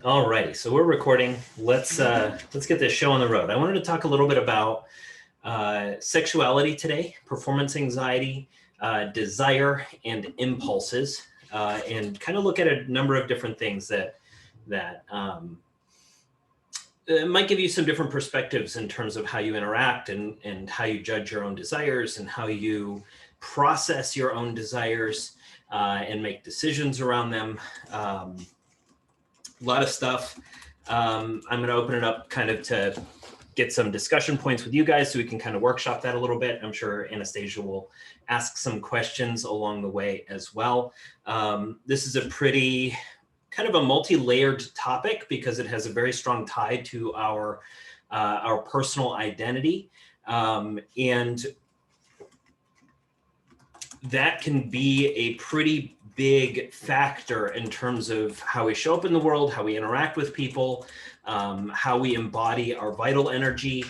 Alrighty, so we're recording. Let's get this show on the road. I wanted to talk a little bit about sexuality today, performance anxiety, desire, and impulses, and kind of look at a number of different things that might give you some different perspectives in terms of how you interact and how you judge your own desires and how you process your own desires and make decisions around them. A lot of stuff. I'm going to open it up kind of to get some discussion points with you guys so we can kind of workshop that a little bit. I'm sure Anastasia will ask some questions along the way as well. This is a pretty kind of a multi-layered topic because it has a very strong tie to our personal identity. And that can be a pretty big factor in terms of how we show up in the world, how we interact with people, how we embody our vital energy.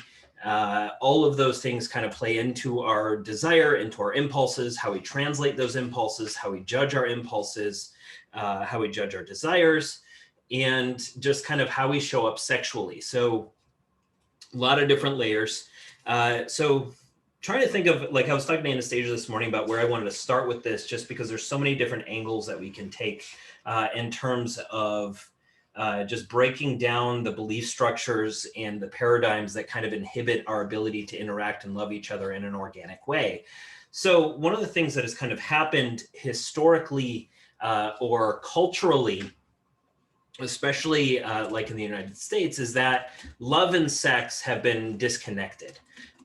All of those things kind of play into our desire, into our impulses, how we translate those impulses, how we judge our impulses, how we judge our desires, and just kind of how we show up sexually. So a lot of different layers. So trying to think of, like I was talking to Anastasia this morning about where I wanted to start with this, just because there's so many different angles that we can take in terms of just breaking down the belief structures and the paradigms that kind of inhibit our ability to interact and love each other in an organic way. So one of the things that has kind of happened historically or culturally, especially like in the United States, is that love and sex have been disconnected.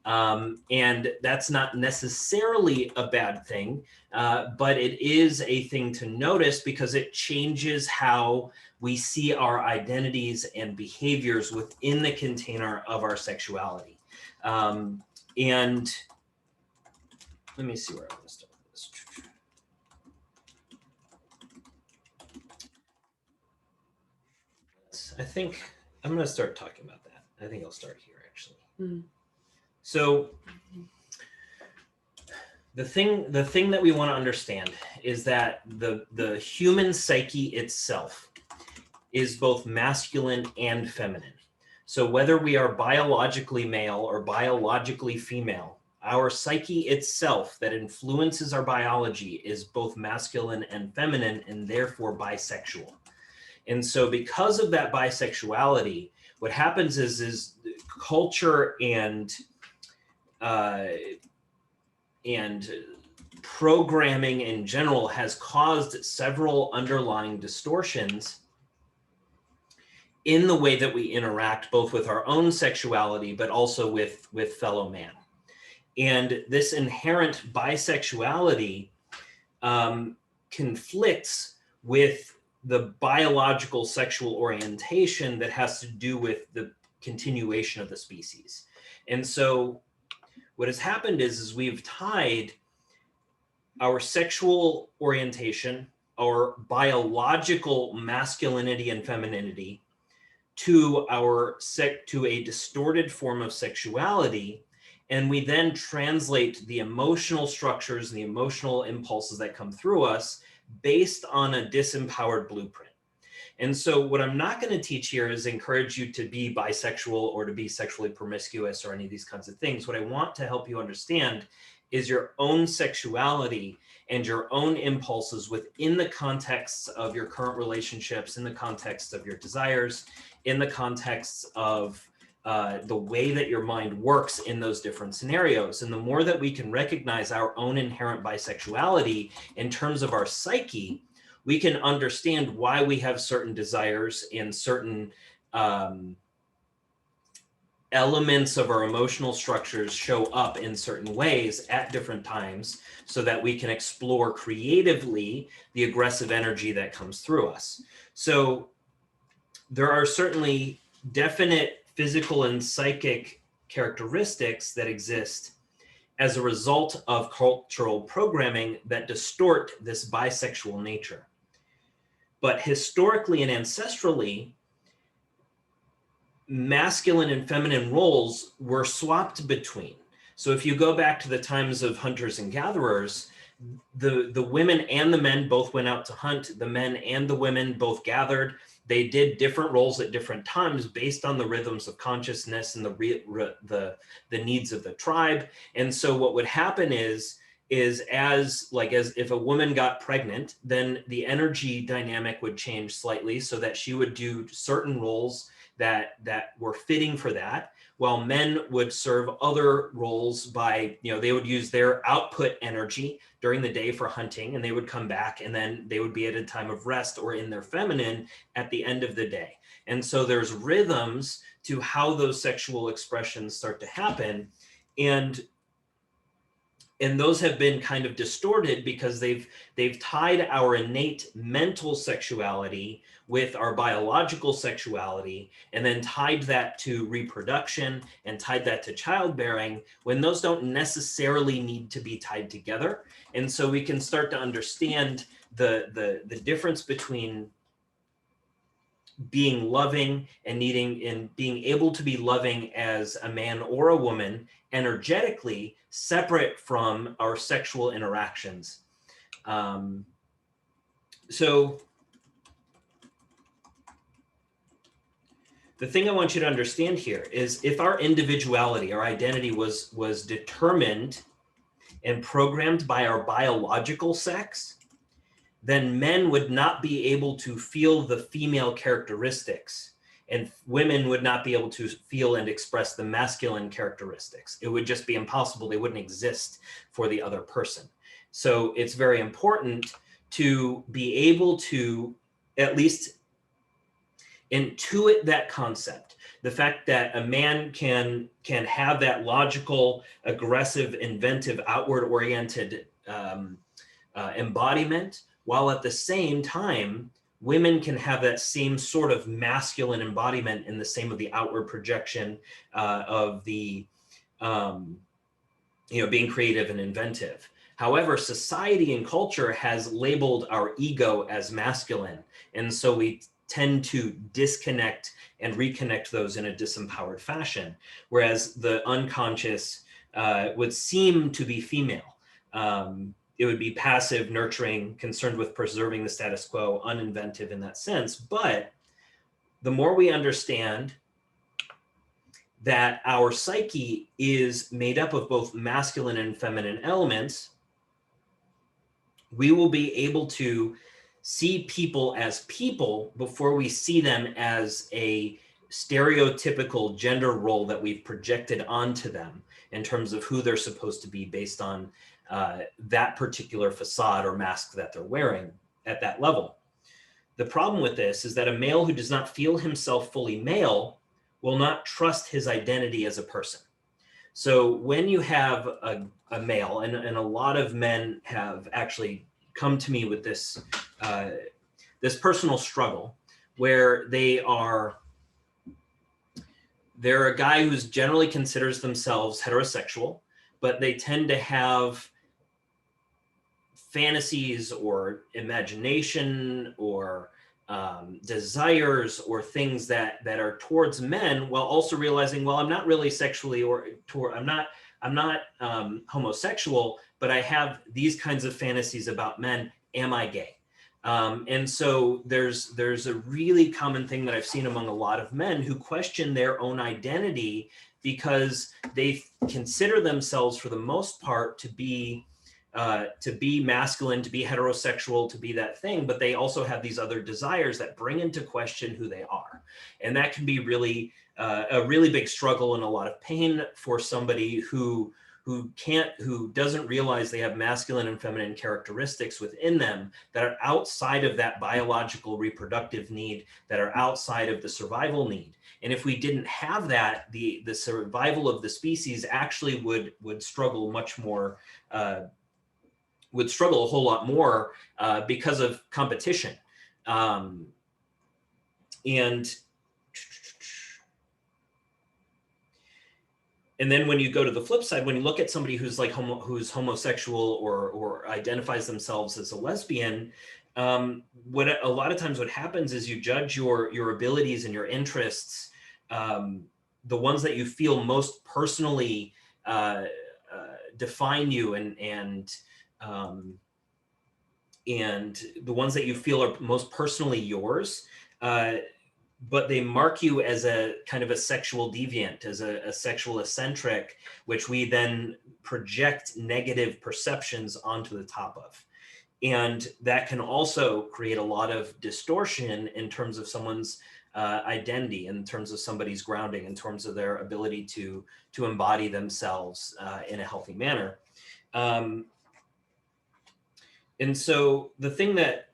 And that's not necessarily a bad thing, but it is a thing to notice because it changes how we see our identities and behaviors within the container of our sexuality. And let me see where I want to start with this. I think I'm going to start talking about that. I think I'll start here, actually. Mm-hmm. So the thing that we want to understand is that the human psyche itself is both masculine and feminine. So whether we are biologically male or biologically female, our psyche itself that influences our biology is both masculine and feminine, and therefore bisexual. And so because of that bisexuality, what happens is culture and programming in general has caused several underlying distortions in the way that we interact, both with our own sexuality, but also with fellow man. And this inherent bisexuality conflicts with the biological sexual orientation that has to do with the continuation of the species. And so what has happened is we've tied our sexual orientation, our biological masculinity and femininity to a distorted form of sexuality, and we then translate the emotional structures and the emotional impulses that come through us based on a disempowered blueprint. And so what I'm not going to teach here is encourage you to be bisexual or to be sexually promiscuous or any of these kinds of things. What I want to help you understand is your own sexuality and your own impulses within the context of your current relationships, in the context of your desires, in the context of the way that your mind works in those different scenarios. And the more that we can recognize our own inherent bisexuality in terms of our psyche, we can understand why we have certain desires and certain elements of our emotional structures show up in certain ways at different times so that we can explore creatively the aggressive energy that comes through us. So there are certainly definite physical and psychic characteristics that exist as a result of cultural programming that distort this bisexual nature. But historically and ancestrally, masculine and feminine roles were swapped between. So if you go back to the times of hunters and gatherers, the women and the men both went out to hunt. The men and the women both gathered. They did different roles at different times based on the rhythms of consciousness and the needs of the tribe. And so what would happen is as if a woman got pregnant, then the energy dynamic would change slightly so that she would do certain roles that were fitting for that, while men would serve other roles by, they would use their output energy during the day for hunting, and they would come back and then they would be at a time of rest or in their feminine at the end of the day. And so there's rhythms to how those sexual expressions start to happen. And those have been kind of distorted because they've tied our innate mental sexuality with our biological sexuality, and then tied that to reproduction and tied that to childbearing, when those don't necessarily need to be tied together. And so we can start to understand the difference between being loving and needing and being able to be loving as a man or a woman energetically, separate from our sexual interactions. So the thing I want you to understand here is, if our individuality, our identity was determined and programmed by our biological sex, then men would not be able to feel the female characteristics, and women would not be able to feel and express the masculine characteristics. It would just be impossible. They wouldn't exist for the other person. So it's very important to be able to at least intuit that concept. The fact that a man can have that logical, aggressive, inventive, outward-oriented embodiment, while at the same time, women can have that same sort of masculine embodiment in the same of the outward projection of the, being creative and inventive. However, society and culture has labeled our ego as masculine. And so we tend to disconnect and reconnect those in a disempowered fashion, whereas the unconscious would seem to be female. It would be passive, nurturing, concerned with preserving the status quo, uninventive in that sense. But the more we understand that our psyche is made up of both masculine and feminine elements, we will be able to see people as people before we see them as a stereotypical gender role that we've projected onto them in terms of who they're supposed to be based on that particular facade or mask that they're wearing at that level. The problem with this is that a male who does not feel himself fully male will not trust his identity as a person. So when you have a male, and a lot of men have actually come to me with this this personal struggle, where they're a guy who generally considers themselves heterosexual, but they tend to have fantasies or imagination or desires or things that are towards men, while also realizing, well, I'm not really sexually I'm not homosexual, but I have these kinds of fantasies about men. Am I gay? And so there's a really common thing that I've seen among a lot of men who question their own identity because they consider themselves, for the most part, to be masculine, to be heterosexual, to be that thing, but they also have these other desires that bring into question who they are. And that can be really a really big struggle and a lot of pain for somebody who doesn't realize they have masculine and feminine characteristics within them that are outside of that biological reproductive need, that are outside of the survival need. And if we didn't have that, the survival of the species actually would struggle much more, would struggle a whole lot more because of competition. And then when you go to the flip side, when you look at somebody who's like who's homosexual or identifies themselves as a lesbian, what a lot of times what happens is you judge your abilities and your interests, the ones that you feel most personally define you and and the ones that you feel are most personally yours, but they mark you as a kind of a sexual deviant, as a sexual eccentric, which we then project negative perceptions onto the top of. And that can also create a lot of distortion in terms of someone's identity, in terms of somebody's grounding, in terms of their ability to embody themselves in a healthy manner. And so the thing that,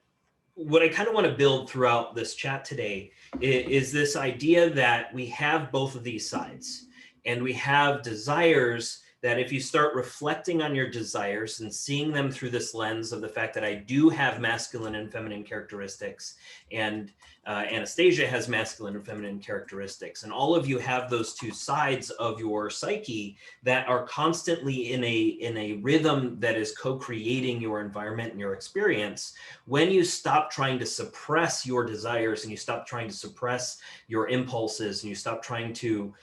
what I kind of want to build throughout this chat today is this idea that we have both of these sides, and we have desires that if you start reflecting on your desires and seeing them through this lens of the fact that I do have masculine and feminine characteristics, and Anastasia has masculine and feminine characteristics, and all of you have those two sides of your psyche that are constantly in a rhythm that is co-creating your environment and your experience. When you stop trying to suppress your desires, and you stop trying to suppress your impulses, and you stop trying to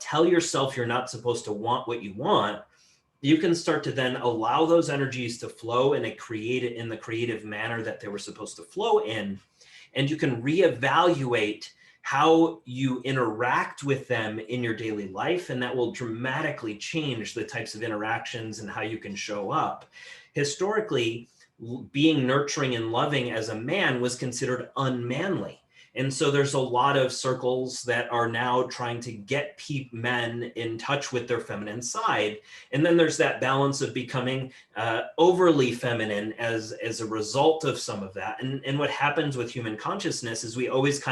tell yourself you're not supposed to want what you want, you can start to then allow those energies to flow in the creative manner that they were supposed to flow in. And you can reevaluate how you interact with them in your daily life, and that will dramatically change the types of interactions and how you can show up. Historically, being nurturing and loving as a man was considered unmanly. And so there's a lot of circles that are now trying to get men in touch with their feminine side. And then there's that balance of becoming overly feminine as a result of some of that. And what happens with human consciousness is we always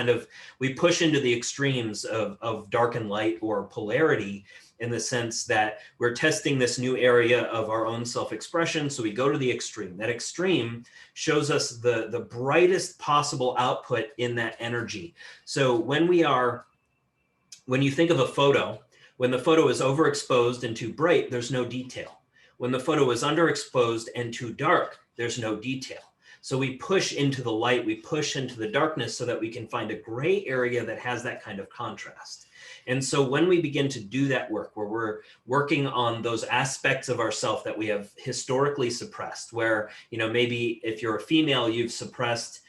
we push into the extremes of dark and light, or polarity, in the sense that we're testing this new area of our own self-expression. So we go to the extreme. That extreme shows us the brightest possible output in that energy. So when you think of a photo, when the photo is overexposed and too bright, there's no detail. When the photo is underexposed and too dark, there's no detail. So we push into the light, we push into the darkness so that we can find a gray area that has that kind of contrast. And so when we begin to do that work, where we're working on those aspects of ourself that we have historically suppressed, where, maybe if you're a female, you've suppressed,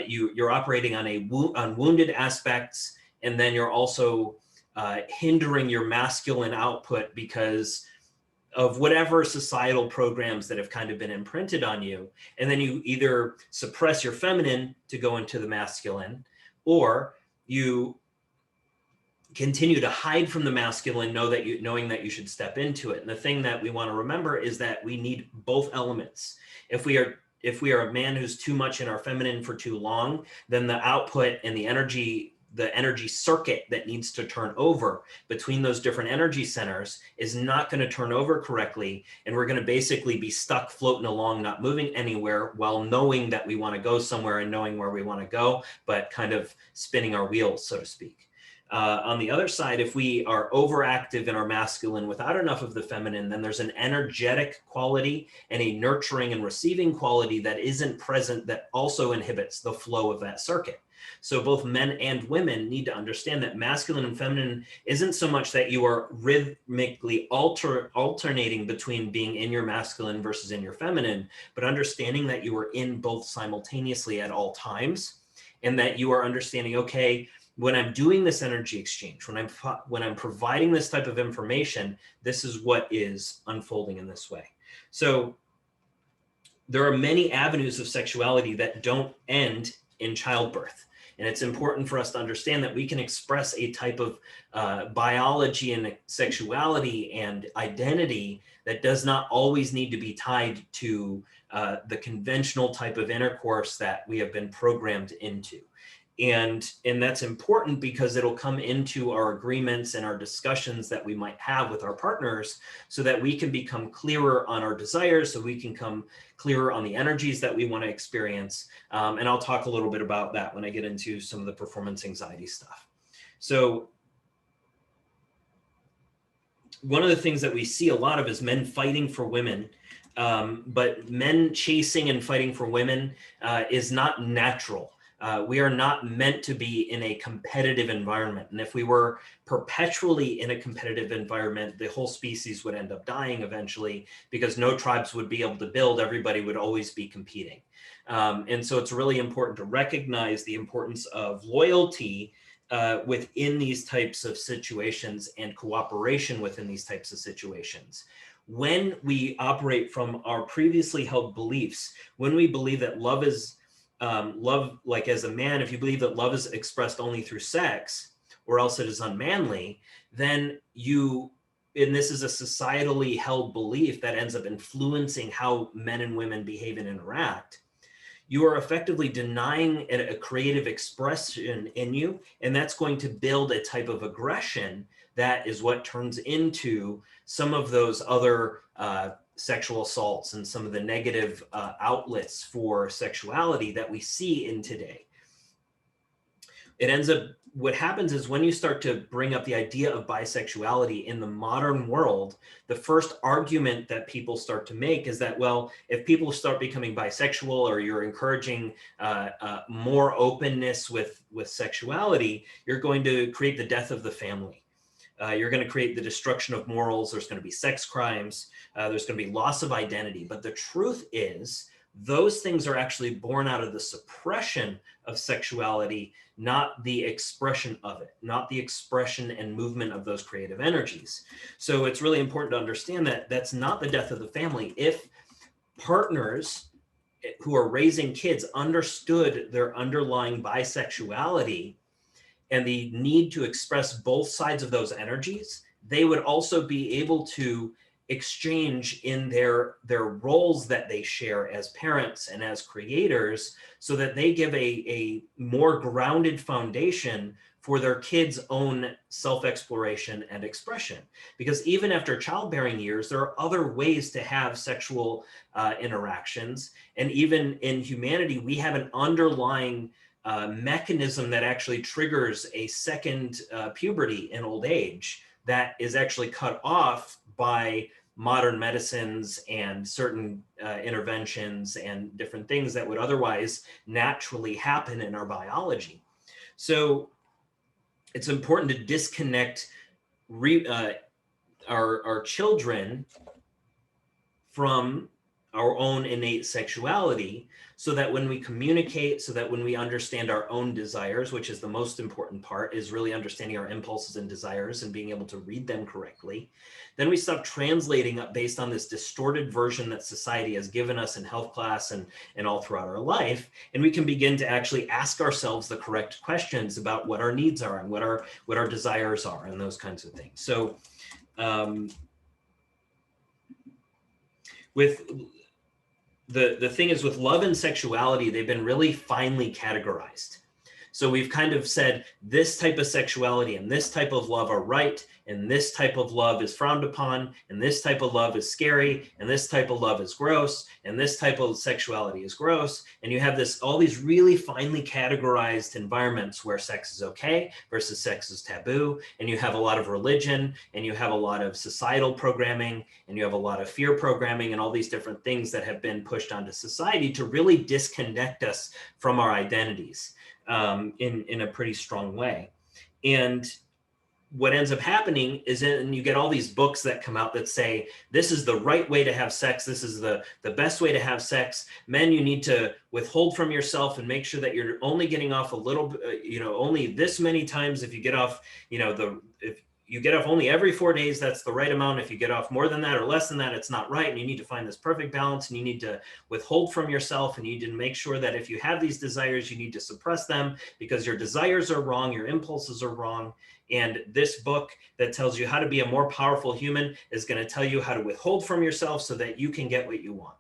you're operating on wounded aspects, and then you're also hindering your masculine output because of whatever societal programs that have kind of been imprinted on you. And then you either suppress your feminine to go into the masculine, or you continue to hide from the masculine, knowing that you should step into it. And the thing that we want to remember is that we need both elements. If we are a man who's too much in our feminine for too long, then the output and the energy circuit that needs to turn over between those different energy centers is not going to turn over correctly. And we're going to basically be stuck floating along, not moving anywhere, while knowing that we want to go somewhere and knowing where we want to go, but kind of spinning our wheels, so to speak. On the other side, if we are overactive in our masculine without enough of the feminine, then there's an energetic quality and a nurturing and receiving quality that isn't present, that also inhibits the flow of that circuit. So both men and women need to understand that masculine and feminine isn't so much that you are rhythmically alternating between being in your masculine versus in your feminine, but understanding that you are in both simultaneously at all times, and that you are understanding, okay, when I'm doing this energy exchange, when I'm providing this type of information, this is what is unfolding in this way. So there are many avenues of sexuality that don't end in childbirth. And it's important for us to understand that we can express a type of biology and sexuality and identity that does not always need to be tied to the conventional type of intercourse that we have been programmed into. And that's important because it'll come into our agreements and our discussions that we might have with our partners, so that we can become clearer on our desires, so we can come clearer on the energies that we want to experience. And I'll talk a little bit about that when I get into some of the performance anxiety stuff. So one of the things that we see a lot of is men fighting for women. But men chasing and fighting for women is not natural. We are not meant to be in a competitive environment. And if we were perpetually in a competitive environment, the whole species would end up dying eventually, because no tribes would be able to build. Everybody would always be competing. And so it's really important to recognize the importance of loyalty within these types of situations, and cooperation within these types of situations. When we operate from our previously held beliefs, when we believe that love is love, like as a man, if you believe that love is expressed only through sex, or else it is unmanly, then and this is a societally held belief that ends up influencing how men and women behave and interact, you are effectively denying a creative expression in you, and that's going to build a type of aggression that is what turns into some of those other sexual assaults and some of the negative outlets for sexuality that we see in today. It ends up, what happens is when you start to bring up the idea of bisexuality in the modern world, the first argument that people start to make is that, well, if people start becoming bisexual, or you're encouraging more openness with sexuality, you're going to create the death of the family. You're going to create the destruction of morals. There's going to be sex crimes. There's going to be loss of identity. But the truth is, those things are actually born out of the suppression of sexuality, not the expression of it, not the expression and movement of those creative energies. So it's really important to understand that that's not the death of the family. If partners who are raising kids understood their underlying bisexuality and the need to express both sides of those energies, they would also be able to exchange in their roles that they share as parents and as creators, so that they give a more grounded foundation for their kids' own self-exploration and expression. Because even after childbearing years, there are other ways to have sexual interactions. And even in humanity, we have an underlying mechanism that actually triggers a second puberty in old age that is actually cut off by modern medicines and certain interventions and different things that would otherwise naturally happen in our biology. So it's important to disconnect our children from our own innate sexuality, so that when we communicate, so that when we understand our own desires, which is the most important part, is really understanding our impulses and desires and being able to read them correctly, then we stop translating up based on this distorted version that society has given us in health class and all throughout our life. And we can begin to actually ask ourselves the correct questions about what our needs are and what our desires are and those kinds of things. So with the thing is, with love and sexuality, they've been really finely categorized. So we've kind of said this type of sexuality and this type of love are right, and this type of love is frowned upon, and this type of love is scary, and this type of love is gross, and this type of sexuality is gross. And you have all these really finely categorized environments where sex is okay versus sex is taboo. And you have a lot of religion, and you have a lot of societal programming, and you have a lot of fear programming, and all these different things that have been pushed onto society to really disconnect us from our identities in a pretty strong way. And what ends up happening is then you get all these books that come out that say, this is the right way to have sex. This is the best way to have sex. Men, you need to withhold from yourself and make sure that you're only getting off a little, only this many times. If you get off, if you get off only every 4 days, that's the right amount. If you get off more than that or less than that, it's not right. And you need to find this perfect balance, and you need to withhold from yourself, and you need to make sure that if you have these desires, you need to suppress them, because your desires are wrong, your impulses are wrong. And this book that tells you how to be a more powerful human is going to tell you how to withhold from yourself so that you can get what you want.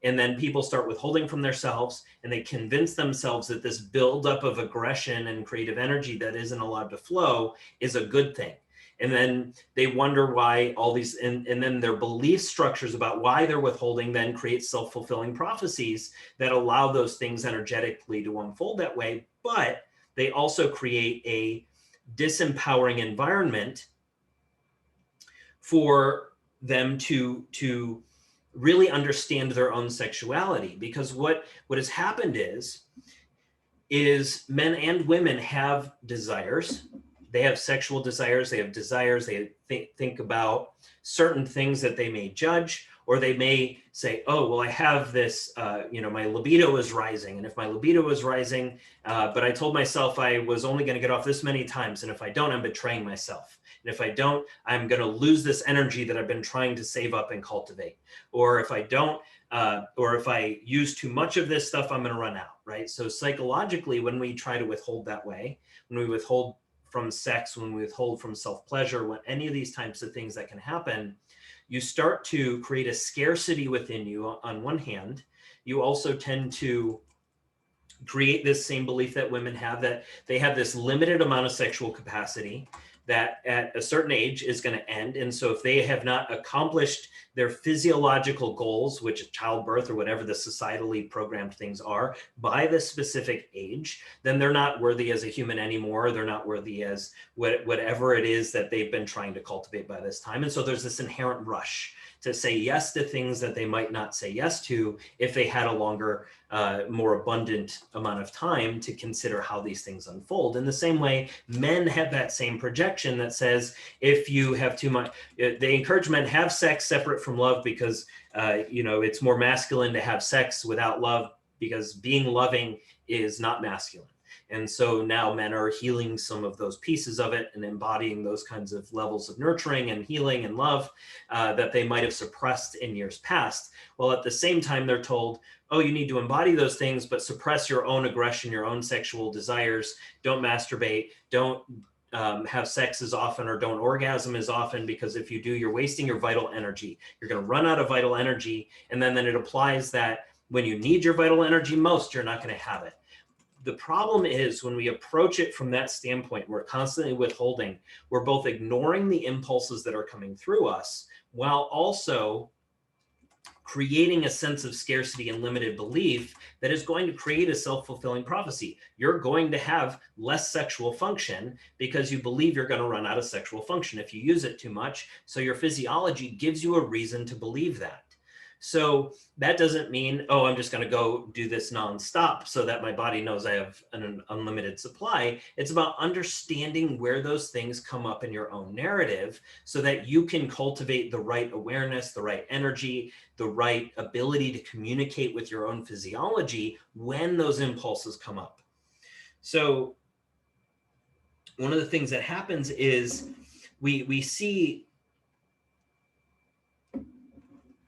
And then people start withholding from themselves, and they convince themselves that this buildup of aggression and creative energy that isn't allowed to flow is a good thing. And then they wonder why all these, and then their belief structures about why they're withholding then create self-fulfilling prophecies that allow those things energetically to unfold that way. But they also create a disempowering environment for them to really understand their own sexuality. Because what has happened is is men and women have desires. They have sexual desires. They have desires. They think about certain things that they may judge, or they may say, oh, well, I have this, my libido is rising. And if my libido is rising, but I told myself I was only going to get off this many times. And if I don't, I'm betraying myself. And if I don't, I'm going to lose this energy that I've been trying to save up and cultivate. Or if I don't, or if I use too much of this stuff, I'm going to run out, right? So psychologically, when we try to withhold that way, when we withhold from sex, when we withhold from self-pleasure, when any of these types of things that can happen, you start to create a scarcity within you on one hand. You also tend to create this same belief that women have, that they have this limited amount of sexual capacity that at a certain age is going to end. And so if they have not accomplished their physiological goals, which childbirth or whatever the societally programmed things are, by this specific age, then they're not worthy as a human anymore. They're not worthy as whatever it is that they've been trying to cultivate by this time. And so there's this inherent rush to say yes to things that they might not say yes to if they had a longer, more abundant amount of time to consider how these things unfold. In the same way, men have that same projection that says, if you have too much, they encourage men have sex separate from love because, it's more masculine to have sex without love, because being loving is not masculine. And so now men are healing some of those pieces of it and embodying those kinds of levels of nurturing and healing and love that they might have suppressed in years past. Well, at the same time, they're told, oh, you need to embody those things, but suppress your own aggression, your own sexual desires. Don't masturbate. Don't have sex as often, or don't orgasm as often, because if you do, you're wasting your vital energy. You're going to run out of vital energy. And then it applies that when you need your vital energy most, you're not going to have it. The problem is when we approach it from that standpoint, we're constantly withholding. We're both ignoring the impulses that are coming through us while also creating a sense of scarcity and limited belief that is going to create a self-fulfilling prophecy. You're going to have less sexual function because you believe you're going to run out of sexual function if you use it too much. So your physiology gives you a reason to believe that. So that doesn't mean, oh, I'm just going to go do this nonstop so that my body knows I have an unlimited supply. It's about understanding where those things come up in your own narrative so that you can cultivate the right awareness, the right energy, the right ability to communicate with your own physiology when those impulses come up. So one of the things that happens is we see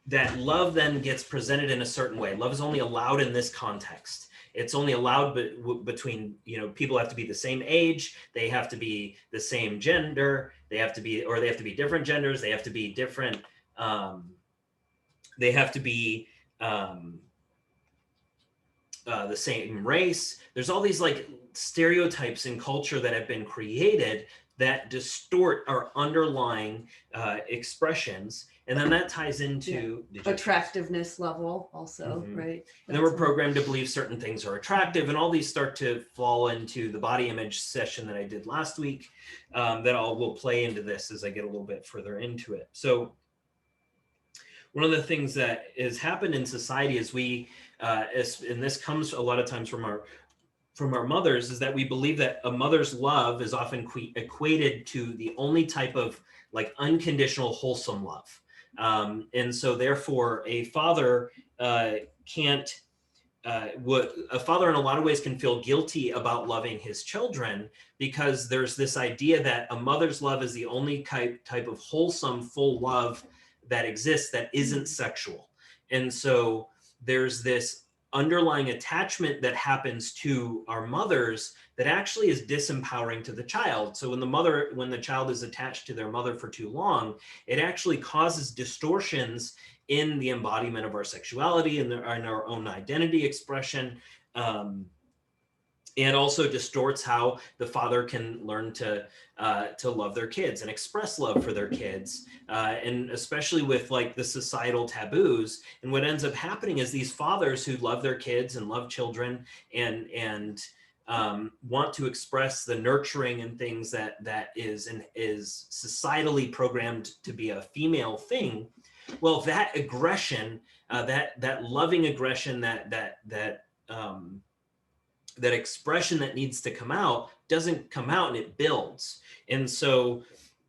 that love then gets presented in a certain way. Love is only allowed in this context. It's only allowed between, people have to be the same age, they have to be the same gender, they have to be different genders, they have to be different, they have to be the same race. There's all these like stereotypes in culture that have been created that distort our underlying expressions. And then that ties into attractiveness level also, right? And then we're programmed to believe certain things are attractive, and all these start to fall into the body image session that I did last week that will play into this as I get a little bit further into it. So one of the things that has happened in society is and this comes a lot of times from our mothers, is that we believe that a mother's love is often equated to the only type of like unconditional wholesome love. And so therefore a father a father in a lot of ways can feel guilty about loving his children because there's this idea that a mother's love is the only type of wholesome, full love that exists that isn't sexual. And so there's this underlying attachment that happens to our mothers that actually is disempowering to the child. So when the child is attached to their mother for too long, it actually causes distortions in the embodiment of our sexuality and in our own identity expression. And also distorts how the father can learn to love their kids and express love for their kids, and especially with like the societal taboos. And what ends up happening is these fathers who love their kids and love children and want to express the nurturing and things that is societally programmed to be a female thing. Well, that aggression, that loving aggression, that that expression that needs to come out doesn't come out, and it builds. And so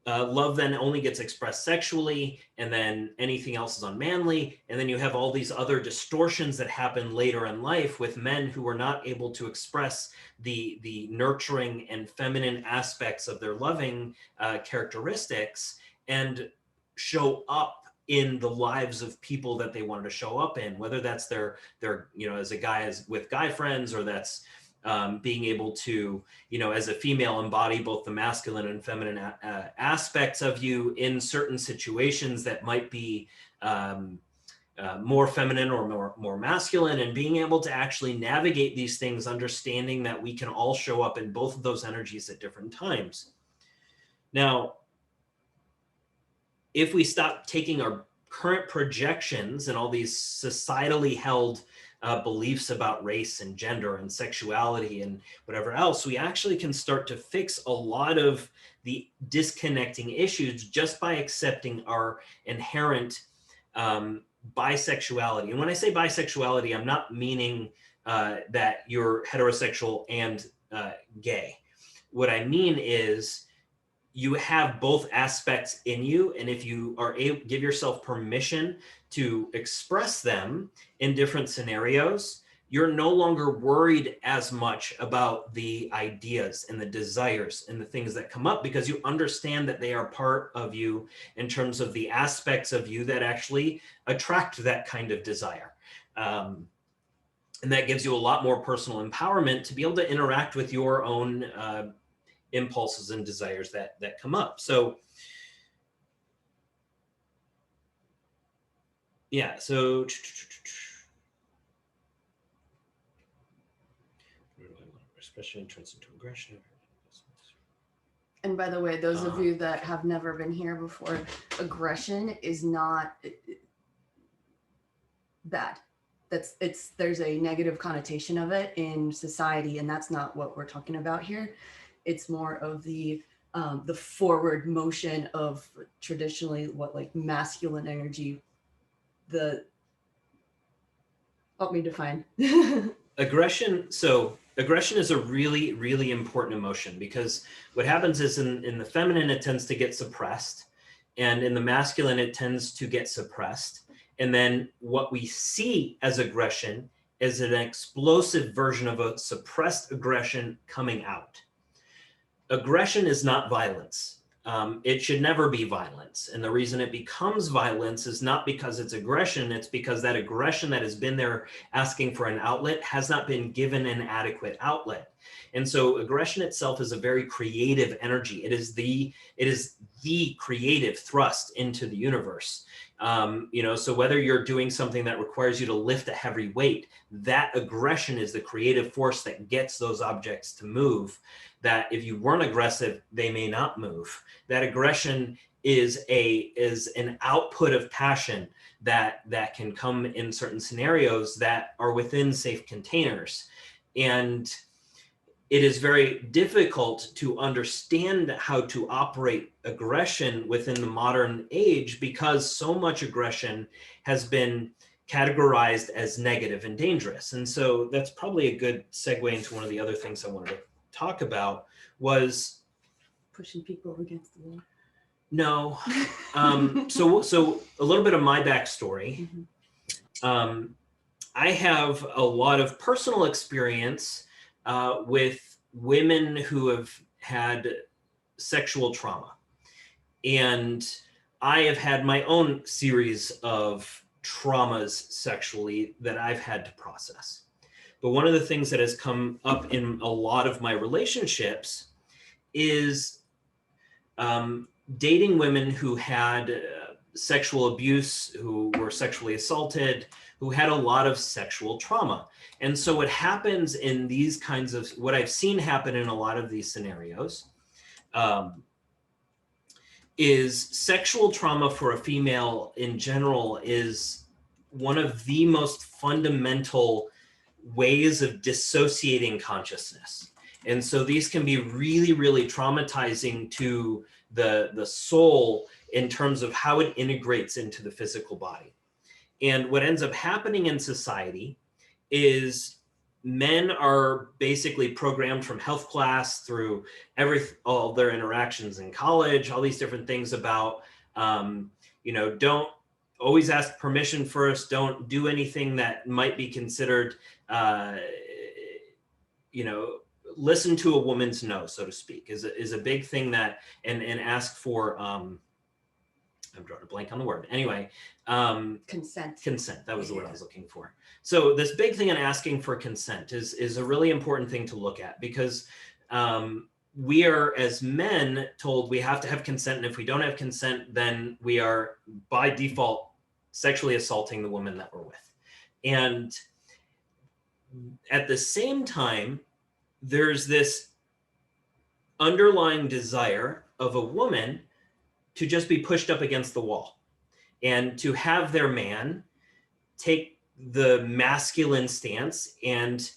love then only gets expressed sexually, and then anything else is unmanly. And then you have all these other distortions that happen later in life with men who are not able to express the nurturing and feminine aspects of their loving characteristics, and show up in the lives of people that they wanted to show up in, whether that's their as a guy with guy friends, or that's being able to, as a female, embody both the masculine and feminine aspects of you in certain situations that might be more feminine or more masculine, and being able to actually navigate these things, understanding that we can all show up in both of those energies at different times. Now, if we stop taking our current projections and all these societally held beliefs about race and gender and sexuality and whatever else, we actually can start to fix a lot of the disconnecting issues just by accepting our inherent bisexuality. And when I say bisexuality, I'm not meaning that you're heterosexual and gay. What I mean is you have both aspects in you, and if you are able, give yourself permission to express them in different scenarios, you're no longer worried as much about the ideas and the desires and the things that come up, because you understand that they are part of you in terms of the aspects of you that actually attract that kind of desire. And that gives you a lot more personal empowerment to be able to interact with your own impulses and desires that come up. So yeah, so especially turns into aggression. And by the way, those of you that have never been here before, aggression is not bad. There's a negative connotation of it in society, and that's not what we're talking about here. It's more of the forward motion of traditionally what, like, masculine energy. Help me define. Aggression. So aggression is a really, really important emotion, because what happens is in the feminine, it tends to get suppressed, and in the masculine, it tends to get suppressed. And then what we see as aggression is an explosive version of a suppressed aggression coming out. Aggression is not violence. It should never be violence. And the reason it becomes violence is not because it's aggression, it's because that aggression that has been there asking for an outlet has not been given an adequate outlet. And so aggression itself is a very creative energy. It is the creative thrust into the universe. So whether you're doing something that requires you to lift a heavy weight, that aggression is the creative force that gets those objects to move, that if you weren't aggressive, they may not move. That aggression is an output of passion that can come in certain scenarios that are within safe containers. And it is very difficult to understand how to operate aggression within the modern age, because so much aggression has been categorized as negative and dangerous. And so that's probably a good segue into one of the other things I wanted to talk about, was pushing people against the wall. No. So a little bit of my backstory. Mm-hmm. I have a lot of personal experience with women who have had sexual trauma. And I have had my own series of traumas sexually that I've had to process. But one of the things that has come up in a lot of my relationships is dating women who had sexual abuse, who were sexually assaulted, who had a lot of sexual trauma. And so what happens in these kinds of, what I've seen happen in a lot of these scenarios, is sexual trauma for a female in general is one of the most fundamental ways of dissociating consciousness. And so these can be really, really traumatizing to the soul in terms of how it integrates into the physical body. And what ends up happening in society is men are basically programmed from health class through all their interactions in college, all these different things about, don't always ask permission first, don't do anything that might be considered, listen to a woman's no, so to speak, is a big thing that, and ask for, I'm drawing a blank on the word. Anyway, Consent. Consent. That was the word I was looking for. So this big thing in asking for consent is a really important thing to look at, because we are, as men, told we have to have consent, and if we don't have consent, then we are by default sexually assaulting the woman that we're with. And at the same time, there's this underlying desire of a woman to just be pushed up against the wall and to have their man take the masculine stance and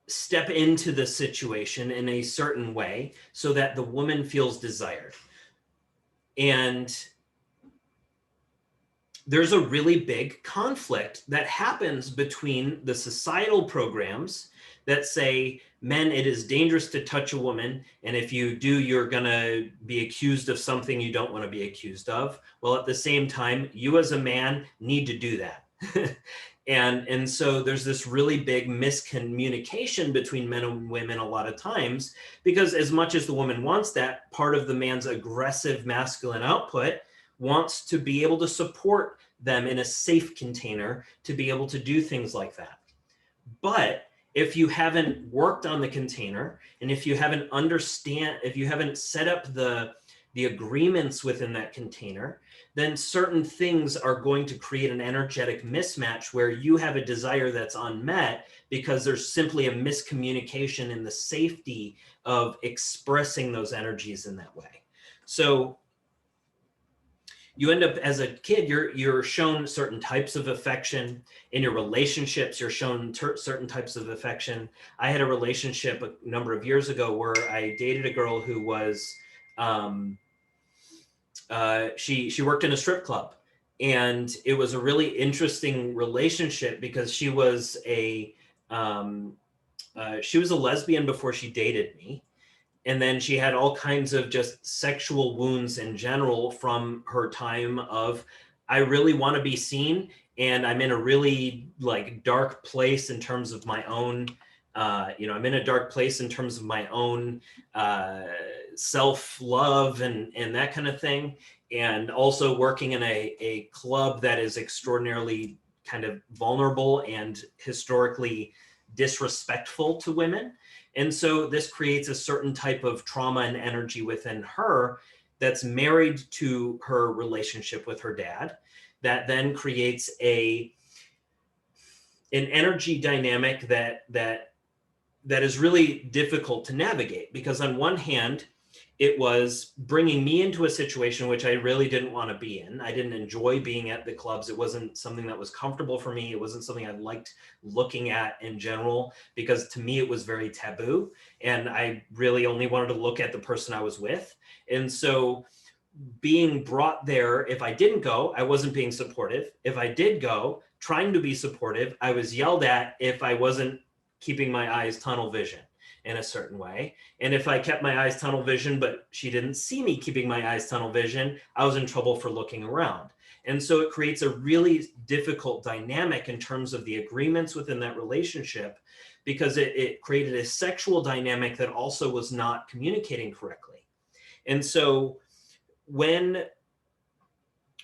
step into the situation in a certain way so that the woman feels desired. And there's a really big conflict that happens between the societal programs that say, men, it is dangerous to touch a woman, and if you do, you're gonna be accused of something you don't want to be accused of. Well, at the same time, you as a man need to do that. and so there's this really big miscommunication between men and women a lot of times, because as much as the woman wants that, part of the man's aggressive masculine output wants to be able to support them in a safe container to be able to do things like that. But if you haven't worked on the container, and if you haven't set up the agreements within that container, then certain things are going to create an energetic mismatch where you have a desire that's unmet because there's simply a miscommunication in the safety of expressing those energies in that way. So you end up, as a kid, you're shown certain types of affection. In your relationships, you're shown certain types of affection. I had a relationship a number of years ago where I dated a girl who was, she worked in a strip club, and it was a really interesting relationship because she was a lesbian before she dated me. And then she had all kinds of just sexual wounds in general from her time of, I really want to be seen, and I'm in a really dark place in terms of my own, I'm in a dark place in terms of my own self-love and that kind of thing. And also working in a club that is extraordinarily kind of vulnerable and historically disrespectful to women. And so this creates a certain type of trauma and energy within her that's married to her relationship with her dad, that then creates an energy dynamic that is really difficult to navigate, because on one hand, it was bringing me into a situation which I really didn't want to be in. I didn't enjoy being at the clubs. It wasn't something that was comfortable for me. It wasn't something I liked looking at in general, because to me it was very taboo, and I really only wanted to look at the person I was with. And so being brought there, if I didn't go, I wasn't being supportive. If I did go, trying to be supportive, I was yelled at if I wasn't keeping my eyes tunnel vision in a certain way. And if I kept my eyes tunnel vision, but she didn't see me keeping my eyes tunnel vision, I was in trouble for looking around. And so it creates a really difficult dynamic in terms of the agreements within that relationship, because it created a sexual dynamic that also was not communicating correctly. And so when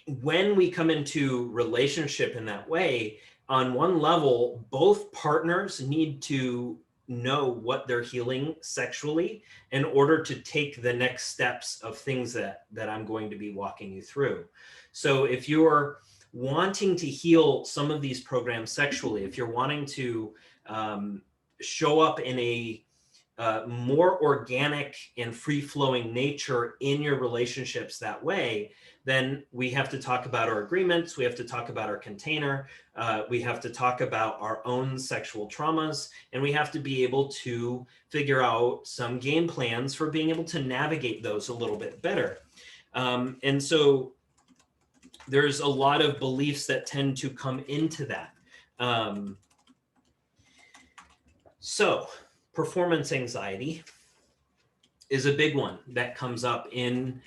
we come into relationship in that way, on one level, both partners need to know what they're healing sexually in order to take the next steps of things that I'm going to be walking you through. So if you're wanting to heal some of these programs sexually, if you're wanting to show up in a more organic and free-flowing nature in your relationships that way, then we have to talk about our agreements. We have to talk about our container. We have to talk about our own sexual traumas, and we have to be able to figure out some game plans for being able to navigate those a little bit better. And so there's a lot of beliefs that tend to come into that. So performance anxiety is a big one that comes up in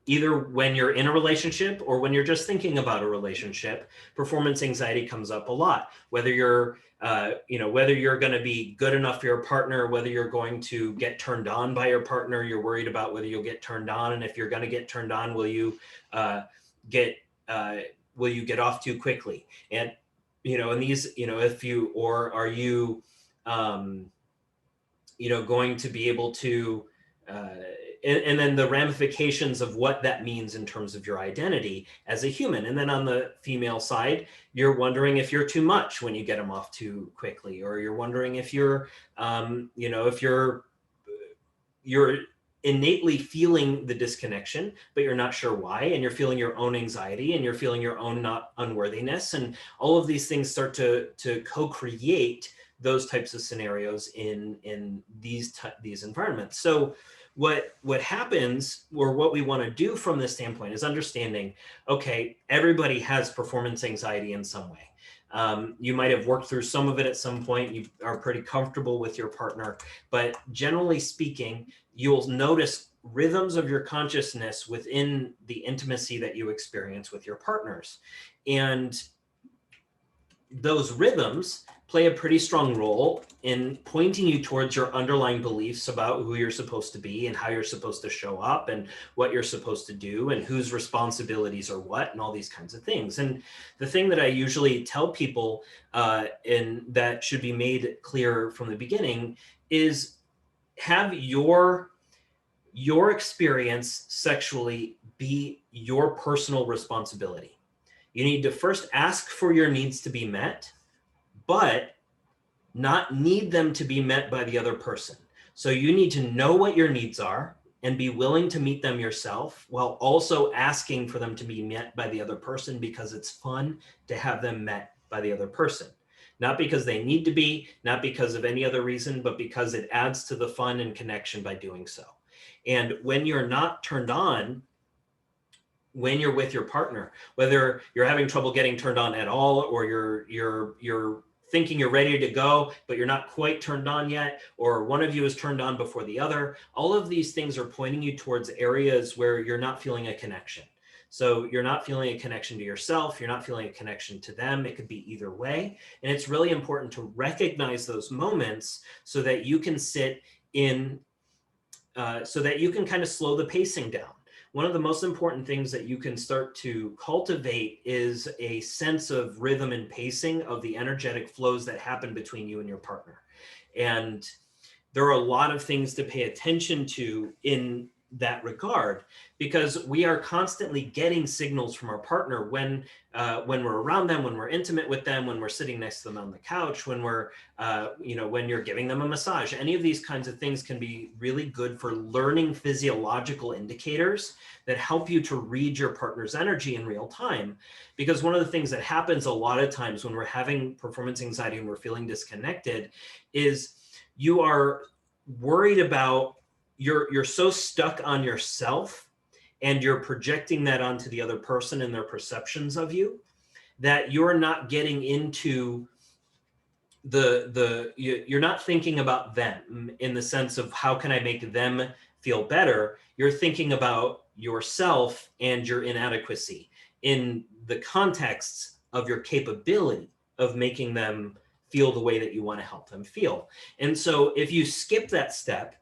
either when you're in a relationship or when you're just thinking about a relationship. Performance anxiety comes up a lot, whether you're whether you're going to be good enough for your partner, whether you're going to get turned on by your partner. You're worried about whether you'll get turned on, and if you're going to get turned on, uh, get will you get off too quickly? And and these, if you, or are you going to be able to, uh, and then the ramifications of what that means in terms of your identity as a human. And then on the female side, you're wondering if you're too much when you get them off too quickly, or you're wondering if if you're innately feeling the disconnection, but you're not sure why, and you're feeling your own anxiety, and you're feeling your own not unworthiness, and all of these things start to co-create those types of scenarios in these environments. So what happens, or what we want to do from this standpoint, is understanding, okay, everybody has performance anxiety in some way. You might have worked through some of it at some point. You are pretty comfortable with your partner, but generally speaking, you'll notice rhythms of your consciousness within the intimacy that you experience with your partners. And those rhythms play a pretty strong role in pointing you towards your underlying beliefs about who you're supposed to be and how you're supposed to show up and what you're supposed to do and whose responsibilities are what and all these kinds of things. And the thing that I usually tell people, and that should be made clear from the beginning, is have your experience sexually be your personal responsibility. You need to first ask for your needs to be met, but not need them to be met by the other person. So you need to know what your needs are and be willing to meet them yourself, while also asking for them to be met by the other person, because it's fun to have them met by the other person. Not because they need to be, not because of any other reason, but because it adds to the fun and connection by doing so. And when you're not turned on, when you're with your partner, whether you're having trouble getting turned on at all, or you're thinking you're ready to go, but you're not quite turned on yet, or one of you is turned on before the other, all of these things are pointing you towards areas where you're not feeling a connection. So you're not feeling a connection to yourself, you're not feeling a connection to them. It could be either way. And it's really important to recognize those moments so that you can sit in, so that you can kind of slow the pacing down. One of the most important things that you can start to cultivate is a sense of rhythm and pacing of the energetic flows that happen between you and your partner. And there are a lot of things to pay attention to in that regard, because we are constantly getting signals from our partner when we're around them, when we're intimate with them, when we're sitting next to them on the couch, when we're when you're giving them a massage. Any of these kinds of things can be really good for learning physiological indicators that help you to read your partner's energy in real time. Because one of the things that happens a lot of times when we're having performance anxiety and we're feeling disconnected is you are worried about, you're so stuck on yourself, and you're projecting that onto the other person and their perceptions of you, that you're not getting into you're not thinking about them in the sense of how can I make them feel better. You're thinking about yourself and your inadequacy in the context of your capability of making them feel the way that you want to help them feel. And so if you skip that step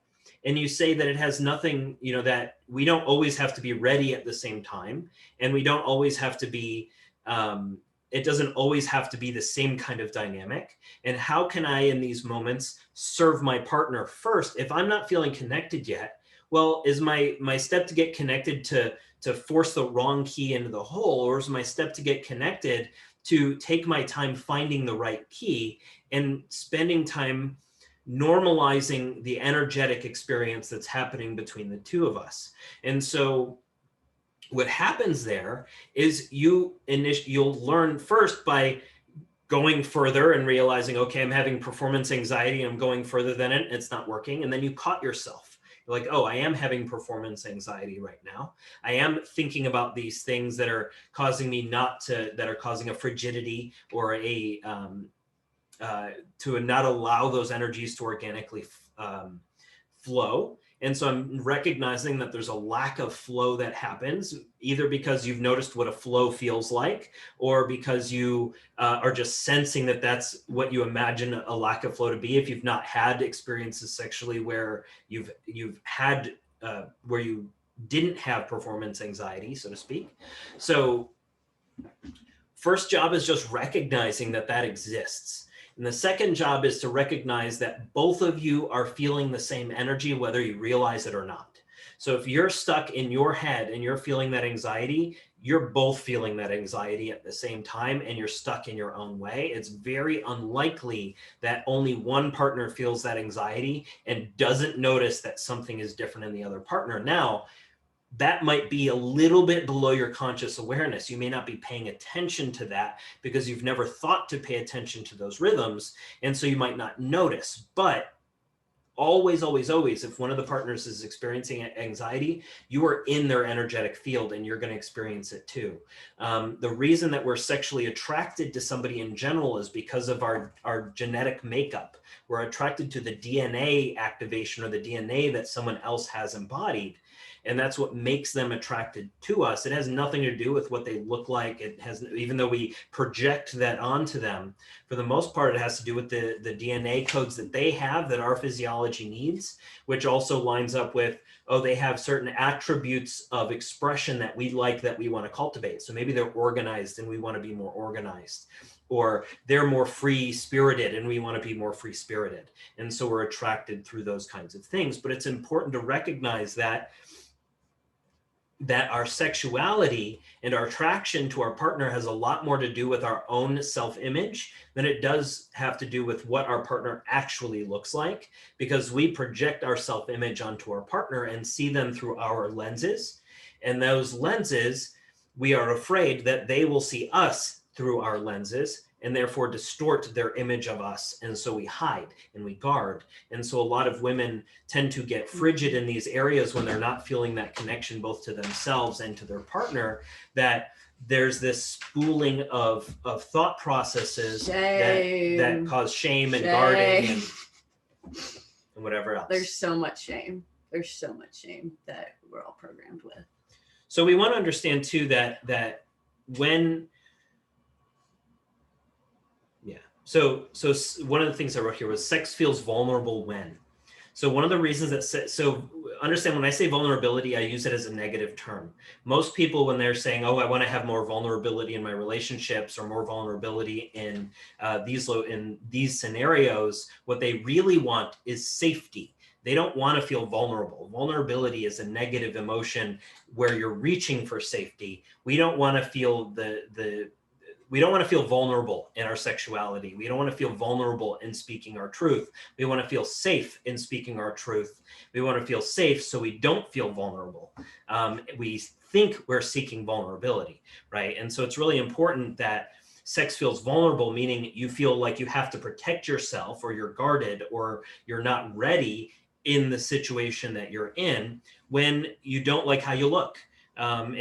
and you say that it has nothing, that we don't always have to be ready at the same time, and we don't always have to be, it doesn't always have to be the same kind of dynamic. And how can I, in these moments, serve my partner first? If I'm not feeling connected yet, well, is my step to get connected to force the wrong key into the hole, or is my step to get connected to take my time finding the right key and spending time normalizing the energetic experience that's happening between the two of us? And so what happens there is you'll learn first by going further and realizing, okay, I'm having performance anxiety and I'm going further than it, it's not working. And then you caught yourself. You're like, oh, I am having performance anxiety right now. I am thinking about these things that are causing me that are causing a frigidity or to not allow those energies to organically flow. And so I'm recognizing that there's a lack of flow that happens, either because you've noticed what a flow feels like, or because you are just sensing that that's what you imagine a lack of flow to be. If you've not had experiences sexually where you've had where you didn't have performance anxiety, so to speak. So first job is just recognizing that that exists. And the second job is to recognize that both of you are feeling the same energy, whether you realize it or not. So if you're stuck in your head and you're feeling that anxiety, you're both feeling that anxiety at the same time, and you're stuck in your own way. It's very unlikely that only one partner feels that anxiety and doesn't notice that something is different in the other partner. Now, that might be a little bit below your conscious awareness. You may not be paying attention to that because you've never thought to pay attention to those rhythms. And so you might not notice. But always, always, always, if one of the partners is experiencing anxiety, you are in their energetic field and you're going to experience it too. The reason that we're sexually attracted to somebody in general is because of our genetic makeup. We're attracted to the DNA activation or the DNA that someone else has embodied. And that's what makes them attracted to us. It has nothing to do with what they look like. It has, even though we project that onto them, for the most part, it has to do with the DNA codes that they have that our physiology needs, which also lines up with, oh, they have certain attributes of expression that we like, that we want to cultivate. So maybe they're organized and we want to be more organized, or they're more free spirited and we want to be more free spirited. And so we're attracted through those kinds of things. But it's important to recognize that our sexuality and our attraction to our partner has a lot more to do with our own self-image than it does have to do with what our partner actually looks like, because we project our self-image onto our partner and see them through our lenses. And those lenses, we are afraid that they will see us through our lenses and therefore distort their image of us. And so we hide and we guard. And so a lot of women tend to get frigid in these areas when they're not feeling that connection both to themselves and to their partner, that there's this spooling of thought processes that cause shame and guarding and whatever else. There's so much shame. There's so much shame that we're all programmed with. So we want to understand too that when So one of the things I wrote here was sex feels vulnerable when. So one of the reasons that, so understand when I say vulnerability, I use it as a negative term. Most people, when they're saying, oh, I want to have more vulnerability in my relationships or more vulnerability in these scenarios, what they really want is safety. They don't want to feel vulnerable. Vulnerability is a negative emotion where you're reaching for safety. We don't want to feel we don't want to feel vulnerable in our sexuality. We don't want to feel vulnerable in speaking our truth. We want to feel safe in speaking our truth. We want to feel safe so we don't feel vulnerable. We think we're seeking vulnerability, right? And so it's really important that sex feels vulnerable, meaning you feel like you have to protect yourself, or you're guarded, or you're not ready in the situation that you're in when you don't like how you look. And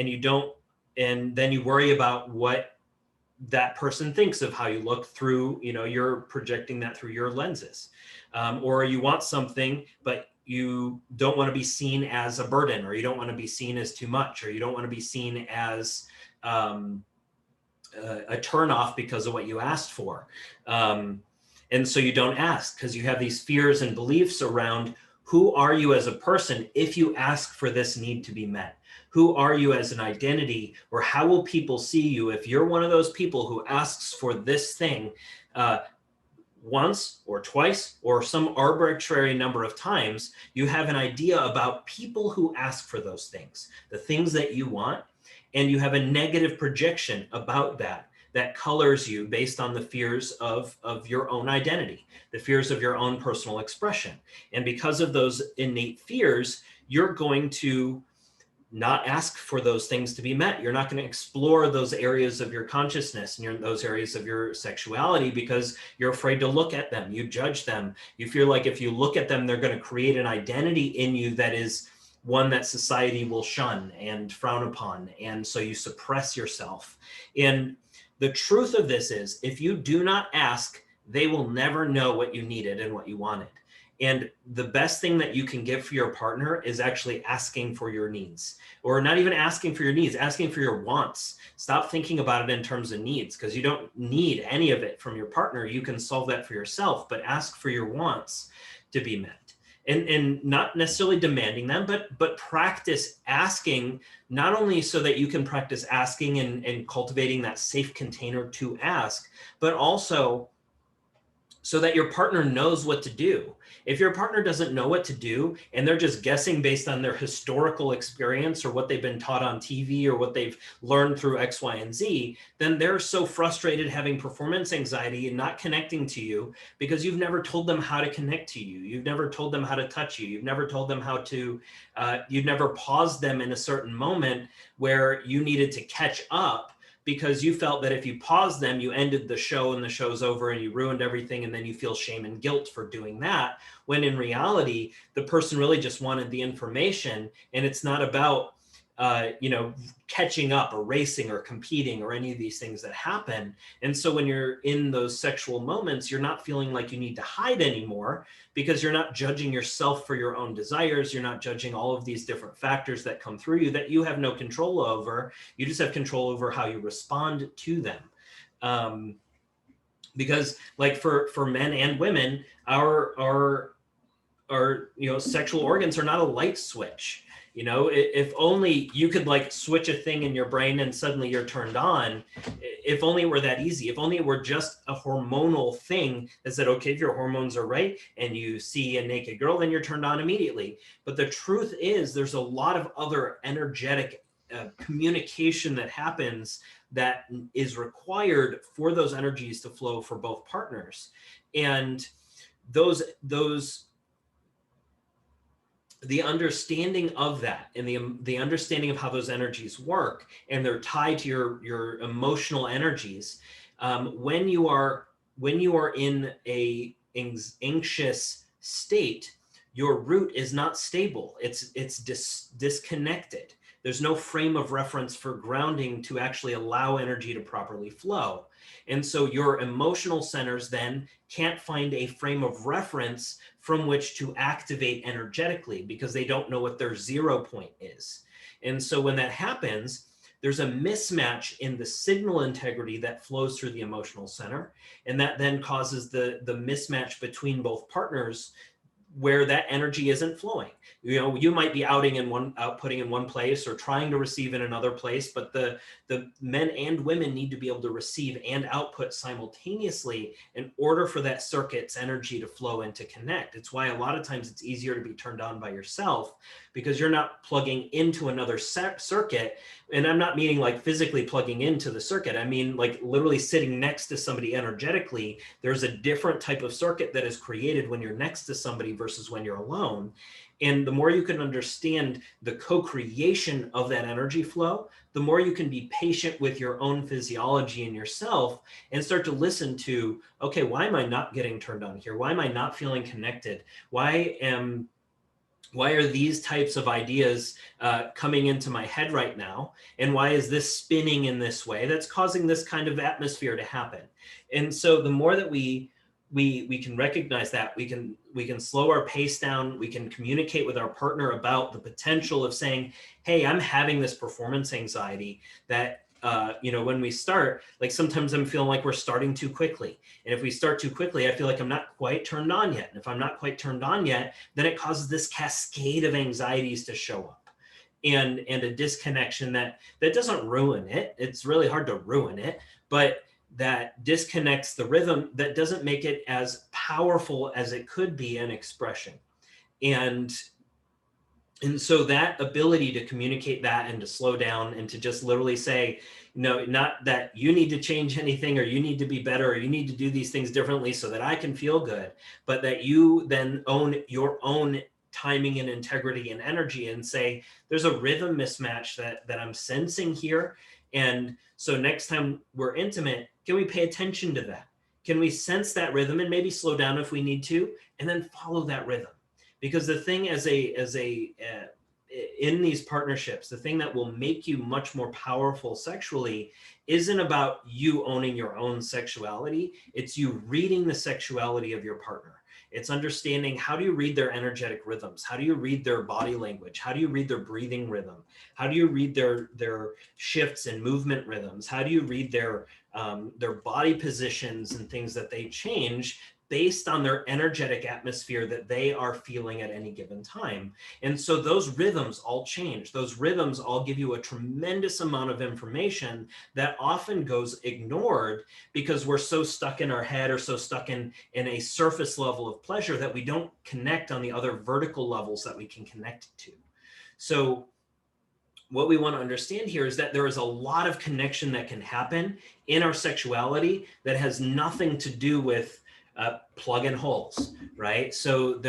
then you worry about what that person thinks of how you look through, you're projecting that through your lenses. Or you want something, but you don't want to be seen as a burden, or you don't want to be seen as too much, or you don't want to be seen as a turnoff because of what you asked for. And so you don't ask because you have these fears and beliefs around who are you as a person if you ask for this need to be met. Who are you as an identity, or how will people see you if you're one of those people who asks for this thing once or twice or some arbitrary number of times? You have an idea about people who ask for those things, the things that you want, and you have a negative projection about that colors you based on the fears of your own identity, the fears of your own personal expression. And because of those innate fears, you're going to not ask for those things to be met. You're not going to explore those areas of your consciousness and those areas of your sexuality because you're afraid to look at them. You judge them. You feel like if you look at them, they're going to create an identity in you that is one that society will shun and frown upon. And so you suppress yourself. And the truth of this is, if you do not ask, they will never know what you needed and what you wanted. And the best thing that you can give for your partner is actually asking for your needs, or not even asking for your needs, asking for your wants. Stop thinking about it in terms of needs, because you don't need any of it from your partner. You can solve that for yourself, but ask for your wants to be met. And not necessarily demanding them, but practice asking, not only so that you can practice asking and cultivating that safe container to ask, but also so that your partner knows what to do. If your partner doesn't know what to do and they're just guessing based on their historical experience or what they've been taught on TV or what they've learned through X, Y, and Z, then they're so frustrated, having performance anxiety and not connecting to you because you've never told them how to connect to you. You've never told them how to touch you. You've never told them how to, you've never paused them in a certain moment where you needed to catch up, because you felt that if you paused them, you ended the show and the show's over and you ruined everything. And then you feel shame and guilt for doing that. When in reality, the person really just wanted the information, and it's not about, catching up or racing or competing or any of these things that happen. And so when you're in those sexual moments, you're not feeling like you need to hide anymore, because you're not judging yourself for your own desires. You're not judging all of these different factors that come through you that you have no control over. You just have control over how you respond to them. Because like for men and women, our sexual organs are not a light switch. If only you could like switch a thing in your brain and suddenly you're turned on. If only it were that easy. If only it were just a hormonal thing that said, okay, if your hormones are right and you see a naked girl, then you're turned on immediately. But the truth is there's a lot of other energetic communication that happens that is required for those energies to flow for both partners. And the understanding of that and the understanding of how those energies work, and they're tied to your emotional energies. When you are in a anxious state, your root is not stable. It's disconnected. There's no frame of reference for grounding to actually allow energy to properly flow. And so your emotional centers then can't find a frame of reference from which to activate energetically, because they don't know what their 0 point is. And so when that happens, there's a mismatch in the signal integrity that flows through the emotional center. And that then causes the mismatch between both partners, where that energy isn't flowing. You might be outputting in one place or trying to receive in another place, but the men and women need to be able to receive and output simultaneously in order for that circuit's energy to flow and to connect. It's why a lot of times it's easier to be turned on by yourself, because you're not plugging into another circuit. And I'm not meaning like physically plugging into the circuit. I mean like literally sitting next to somebody energetically. There's a different type of circuit that is created when you're next to somebody versus when you're alone. And the more you can understand the co-creation of that energy flow, the more you can be patient with your own physiology and yourself, and start to listen to, okay, why am I not getting turned on here? Why am I not feeling connected? Why are these types of ideas coming into my head right now? And why is this spinning in this way that's causing this kind of atmosphere to happen? And so the more that we can recognize that, we can slow our pace down, we can communicate with our partner about the potential of saying, hey, I'm having this performance anxiety that when we start, like sometimes I'm feeling like we're starting too quickly. And if we start too quickly, I feel like I'm not quite turned on yet. And if I'm not quite turned on yet, then it causes this cascade of anxieties to show up, and a disconnection that doesn't ruin it. It's really hard to ruin it, but that disconnects the rhythm, that doesn't make it as powerful as it could be an expression. And so that ability to communicate that and to slow down and to just literally say, no, not that you need to change anything or you need to be better or you need to do these things differently so that I can feel good, but that you then own your own timing and integrity and energy and say, there's a rhythm mismatch that I'm sensing here. And so next time we're intimate, can we pay attention to that? Can we sense that rhythm and maybe slow down if we need to, and then follow that rhythm? Because the thing as a in these partnerships, the thing that will make you much more powerful sexually isn't about you owning your own sexuality. It's you reading the sexuality of your partner. It's understanding, how do you read their energetic rhythms? How do you read their body language? How do you read their breathing rhythm? How do you read their shifts and movement rhythms? How do you read their body positions and things that they change based on their energetic atmosphere that they are feeling at any given time? And so those rhythms all change. Those rhythms all give you a tremendous amount of information that often goes ignored because we're so stuck in our head or so stuck in a surface level of pleasure that we don't connect on the other vertical levels that we can connect to. So what we want to understand here is that there is a lot of connection that can happen in our sexuality that has nothing to do with plug-in holes, right? So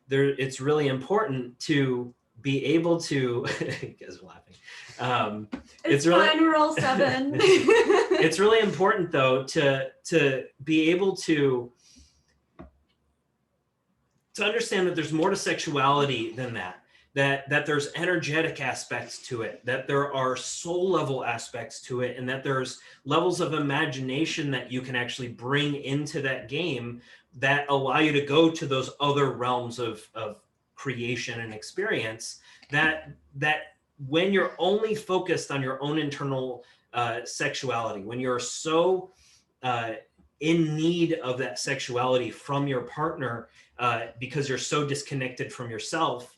it's really important to be able to, you guys are laughing. It's really fine, we're all 7. It's really important though to be able to understand that there's more to sexuality than that there's energetic aspects to it, that there are soul level aspects to it, and that there's levels of imagination that you can actually bring into that game that allow you to go to those other realms of creation and experience, that when you're only focused on your own internal sexuality, when you're so in need of that sexuality from your partner because you're so disconnected from yourself,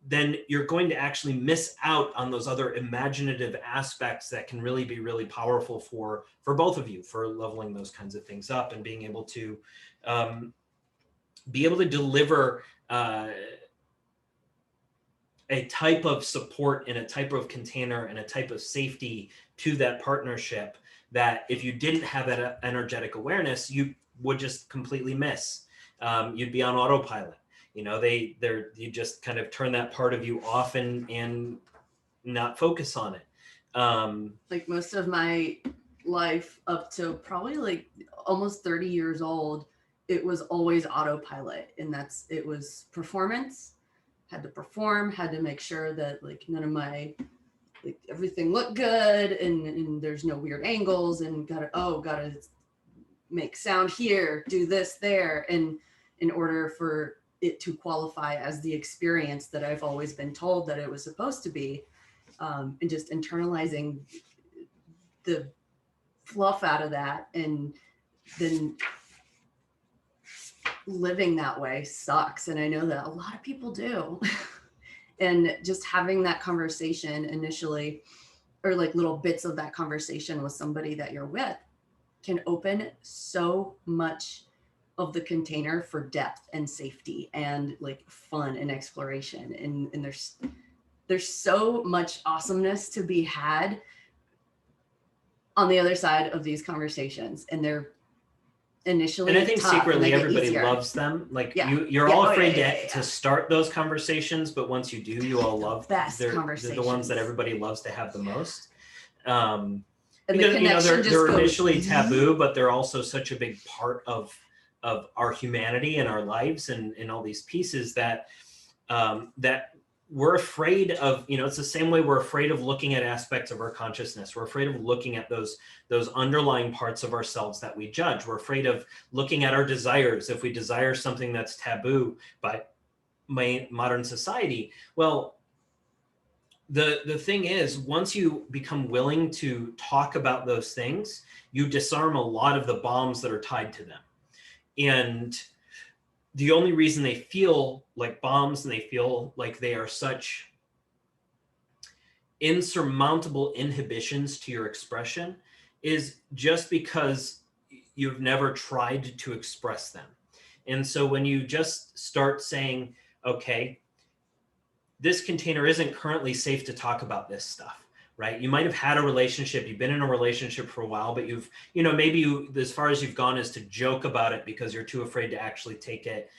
then you're going to actually miss out on those other imaginative aspects that can really be really powerful for both of you, for leveling those kinds of things up and being able to deliver a type of support and a type of container and a type of safety to that partnership that if you didn't have that energetic awareness, you would just completely miss. You'd be on autopilot. You know, you just kind of turn that part of you off and not focus on it. Like most of my life up to probably like almost 30 years old, it was always autopilot. And it was performance, had to perform, had to make sure that like none of my, like everything looked good and there's no weird angles and gotta make sound here, do this there. And in order for it to qualify as the experience that I've always been told that it was supposed to be, and just internalizing the fluff out of that and then living that way sucks. And I know that a lot of people do. And just having that conversation initially, or like little bits of that conversation with somebody that you're with, can open so much of the container for depth and safety and like fun and exploration. And there's so much awesomeness to be had on the other side of these conversations. And they're initially and I think secretly everybody easier. Loves them. Like you're all afraid to start those conversations, but once you do, you all love conversations. They're the ones that everybody loves to have the most. And because they're initially taboo, but they're also such a big part of our humanity and our lives and all these pieces that we're afraid of. It's the same way we're afraid of looking at aspects of our consciousness. We're afraid of looking at those underlying parts of ourselves that we judge. We're afraid of looking at our desires. If we desire something that's taboo by modern society, well, the thing is, once you become willing to talk about those things, you disarm a lot of the bombs that are tied to them. And the only reason they feel like bombs and they feel like they are such insurmountable inhibitions to your expression is just because you've never tried to express them. And so when you just start saying, okay, this container isn't currently safe to talk about this stuff, right? You might have had a relationship, you've been in a relationship for a while, but maybe as far as you've gone is to joke about it because you're too afraid to actually take it.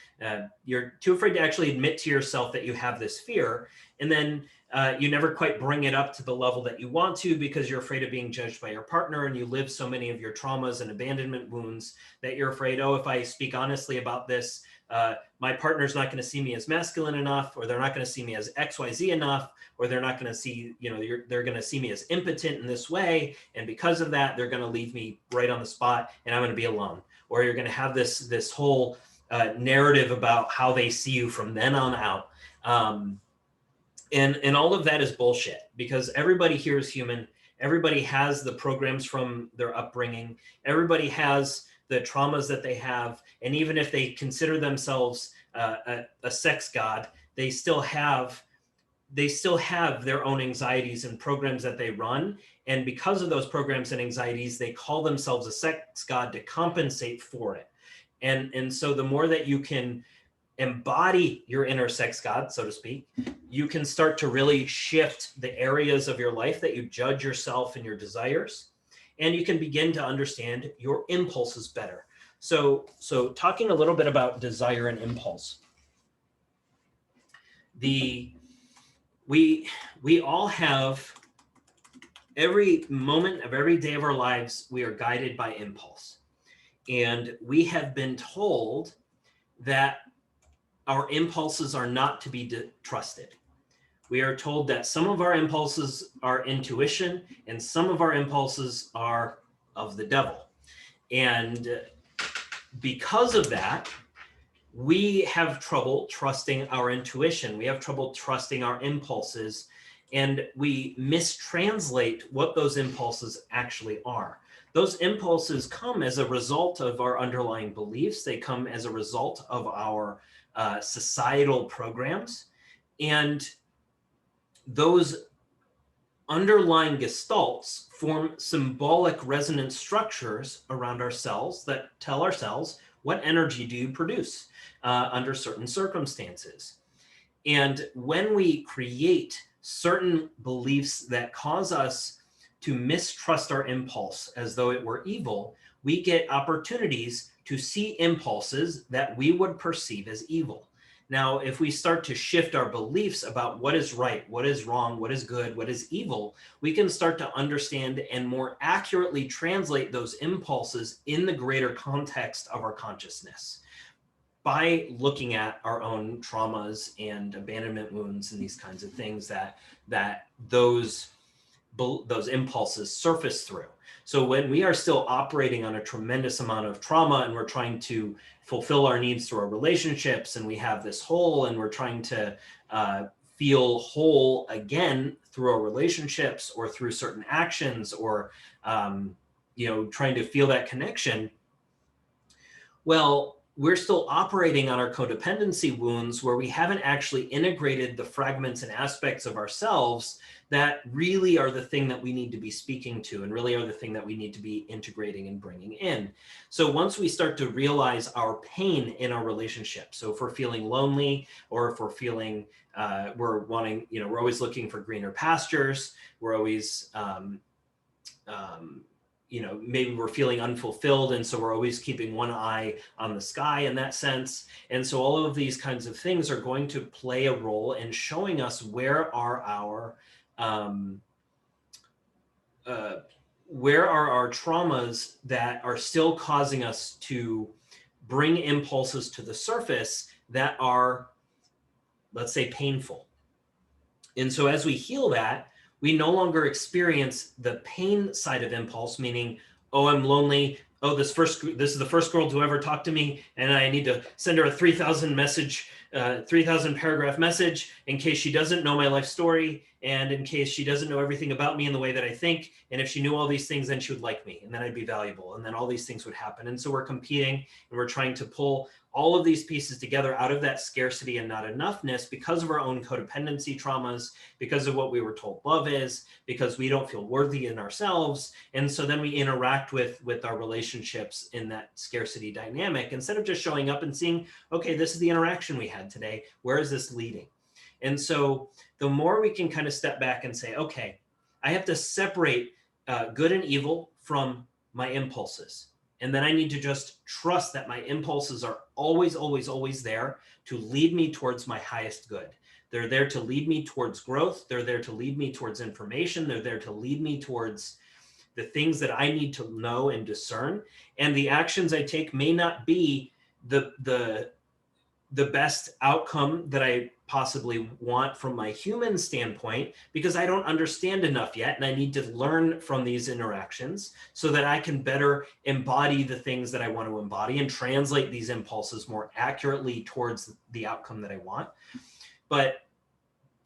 You're too afraid to actually admit to yourself that you have this fear. And then you never quite bring it up to the level that you want to because you're afraid of being judged by your partner, and you live so many of your traumas and abandonment wounds that you're afraid, if I speak honestly about this, my partner's not going to see me as masculine enough, or they're not going to see me as XYZ enough, or they're not going to see, they're going to see me as impotent in this way. And because of that, they're going to leave me right on the spot and I'm going to be alone. Or you're going to have this whole narrative about how they see you from then on out. And all of that is bullshit, because everybody here is human. Everybody has the programs from their upbringing. Everybody has the traumas that they have. And even if they consider themselves a sex god, they still have their own anxieties and programs that they run. And because of those programs and anxieties, they call themselves a sex god to compensate for it. And so the more that you can embody your inner sex god, so to speak, you can start to really shift the areas of your life that you judge yourself and your desires, and you can begin to understand your impulses better. So talking a little bit about desire and impulse. We all have, every moment of every day of our lives, we are guided by impulse. And we have been told that our impulses are not to be trusted. We are told that some of our impulses are intuition and some of our impulses are of the devil. And because of that, we have trouble trusting our intuition. We have trouble trusting our impulses, and we mistranslate what those impulses actually are. Those impulses come as a result of our underlying beliefs. They come as a result of our societal programs, and those underlying gestalts form symbolic resonance structures around ourselves that tell ourselves, what energy do you produce under certain circumstances? And when we create certain beliefs that cause us to mistrust our impulse as though it were evil, we get opportunities to see impulses that we would perceive as evil. Now, if we start to shift our beliefs about what is right, what is wrong, what is good, what is evil, we can start to understand and more accurately translate those impulses in the greater context of our consciousness by looking at our own traumas and abandonment wounds and these kinds of things that those impulses surface through. So when we are still operating on a tremendous amount of trauma and we're trying to fulfill our needs through our relationships, and we have this hole and we're trying to feel whole again through our relationships or through certain actions, or trying to feel that connection, well, we're still operating on our codependency wounds where we haven't actually integrated the fragments and aspects of ourselves that really are the thing that we need to be speaking to and really are the thing that we need to be integrating and bringing in. So once we start to realize our pain in our relationship, so if we're feeling lonely, or if we're feeling, we're wanting, we're always looking for greener pastures, we're always, maybe we're feeling unfulfilled, and so we're always keeping one eye on the sky in that sense. And so all of these kinds of things are going to play a role in showing us where are our traumas that are still causing us to bring impulses to the surface that are, let's say, painful. And so as we heal that, we no longer experience the pain side of impulse, meaning, oh, I'm lonely. Oh, this is the first girl to ever talk to me, and I need to send her a 3,000 paragraph message in case she doesn't know my life story, and in case she doesn't know everything about me in the way that I think. And if she knew all these things, then she would like me, and then I'd be valuable, and then all these things would happen. And so we're competing, and we're trying to pull all of these pieces together out of that scarcity and not enoughness because of our own codependency traumas, because of what we were told love is, because we don't feel worthy in ourselves. And so then we interact with our relationships in that scarcity dynamic, instead of just showing up and seeing, okay, this is the interaction we had today. Where is this leading? And so the more we can kind of step back and say, okay, I have to separate good and evil from my impulses. And then I need to just trust that my impulses are always, always, always there to lead me towards my highest good. They're there to lead me towards growth. They're there to lead me towards information. They're there to lead me towards the things that I need to know and discern. And the actions I take may not be the the best outcome that I possibly want from my human standpoint, because I don't understand enough yet. And I need to learn from these interactions so that I can better embody the things that I want to embody and translate these impulses more accurately towards the outcome that I want. But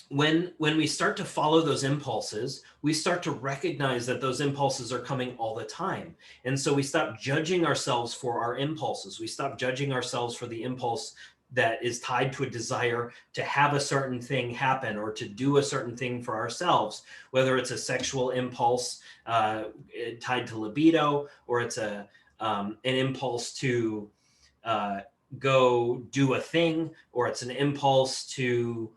when we start to follow those impulses, we start to recognize that those impulses are coming all the time. And so we stop judging ourselves for our impulses. We stop judging ourselves for the impulse that is tied to a desire to have a certain thing happen or to do a certain thing for ourselves, whether it's a sexual impulse tied to libido, or it's an impulse to go do a thing, or it's an impulse to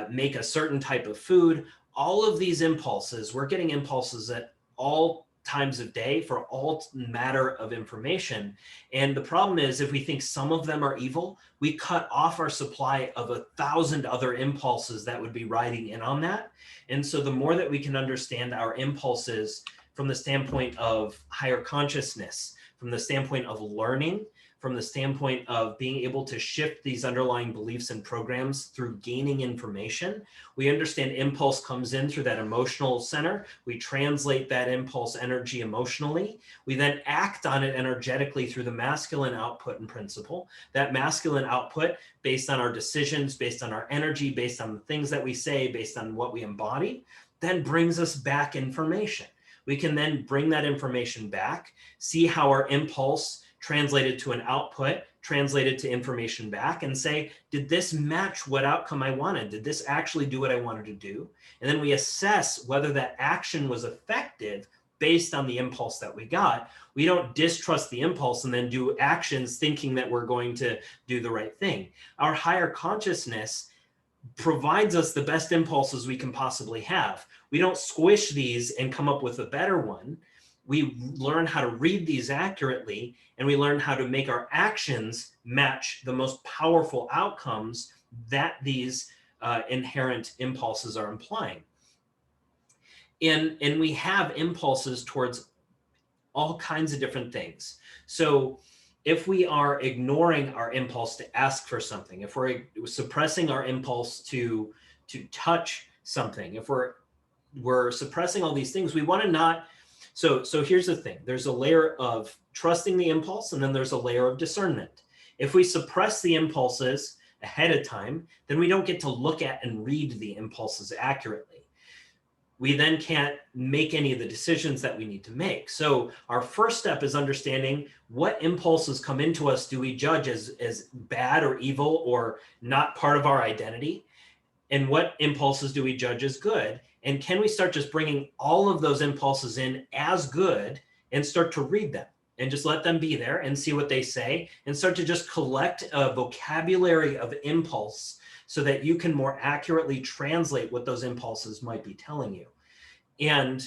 make a certain type of food. All of these impulses, we're getting impulses at all times of day for all matter of information. And the problem is, if we think some of them are evil, we cut off our supply of 1,000 other impulses that would be riding in on that. And so the more that we can understand our impulses from the standpoint of higher consciousness, from the standpoint of learning, from the standpoint of being able to shift these underlying beliefs and programs through gaining information, we understand impulse comes in through that emotional center. We translate that impulse energy emotionally. We then act on it energetically through the masculine output and principle. That masculine output, based on our decisions, based on our energy, based on the things that we say, based on what we embody, then brings us back information. We can then bring that information back, see how our impulse translated to an output, translated to information back, and say, did this match what outcome I wanted? Did this actually do what I wanted to do? And then we assess whether that action was effective based on the impulse that we got. We don't distrust the impulse and then do actions thinking that we're going to do the right thing. Our higher consciousness provides us the best impulses we can possibly have. We don't squish these and come up with a better one. We learn how to read these accurately, and we learn how to make our actions match the most powerful outcomes that these inherent impulses are implying. And we have impulses towards all kinds of different things. So if we are ignoring our impulse to ask for something, if we're suppressing our impulse to touch something, if we're suppressing all these things, we want to not. So here's the thing. There's a layer of trusting the impulse, and then there's a layer of discernment. If we suppress the impulses ahead of time, then we don't get to look at and read the impulses accurately. We then can't make any of the decisions that we need to make. So our first step is understanding what impulses come into us do we judge as bad or evil or not part of our identity, and what impulses do we judge as good? And can we start just bringing all of those impulses in as good and start to read them and just let them be there and see what they say, and start to just collect a vocabulary of impulse so that you can more accurately translate what those impulses might be telling you. And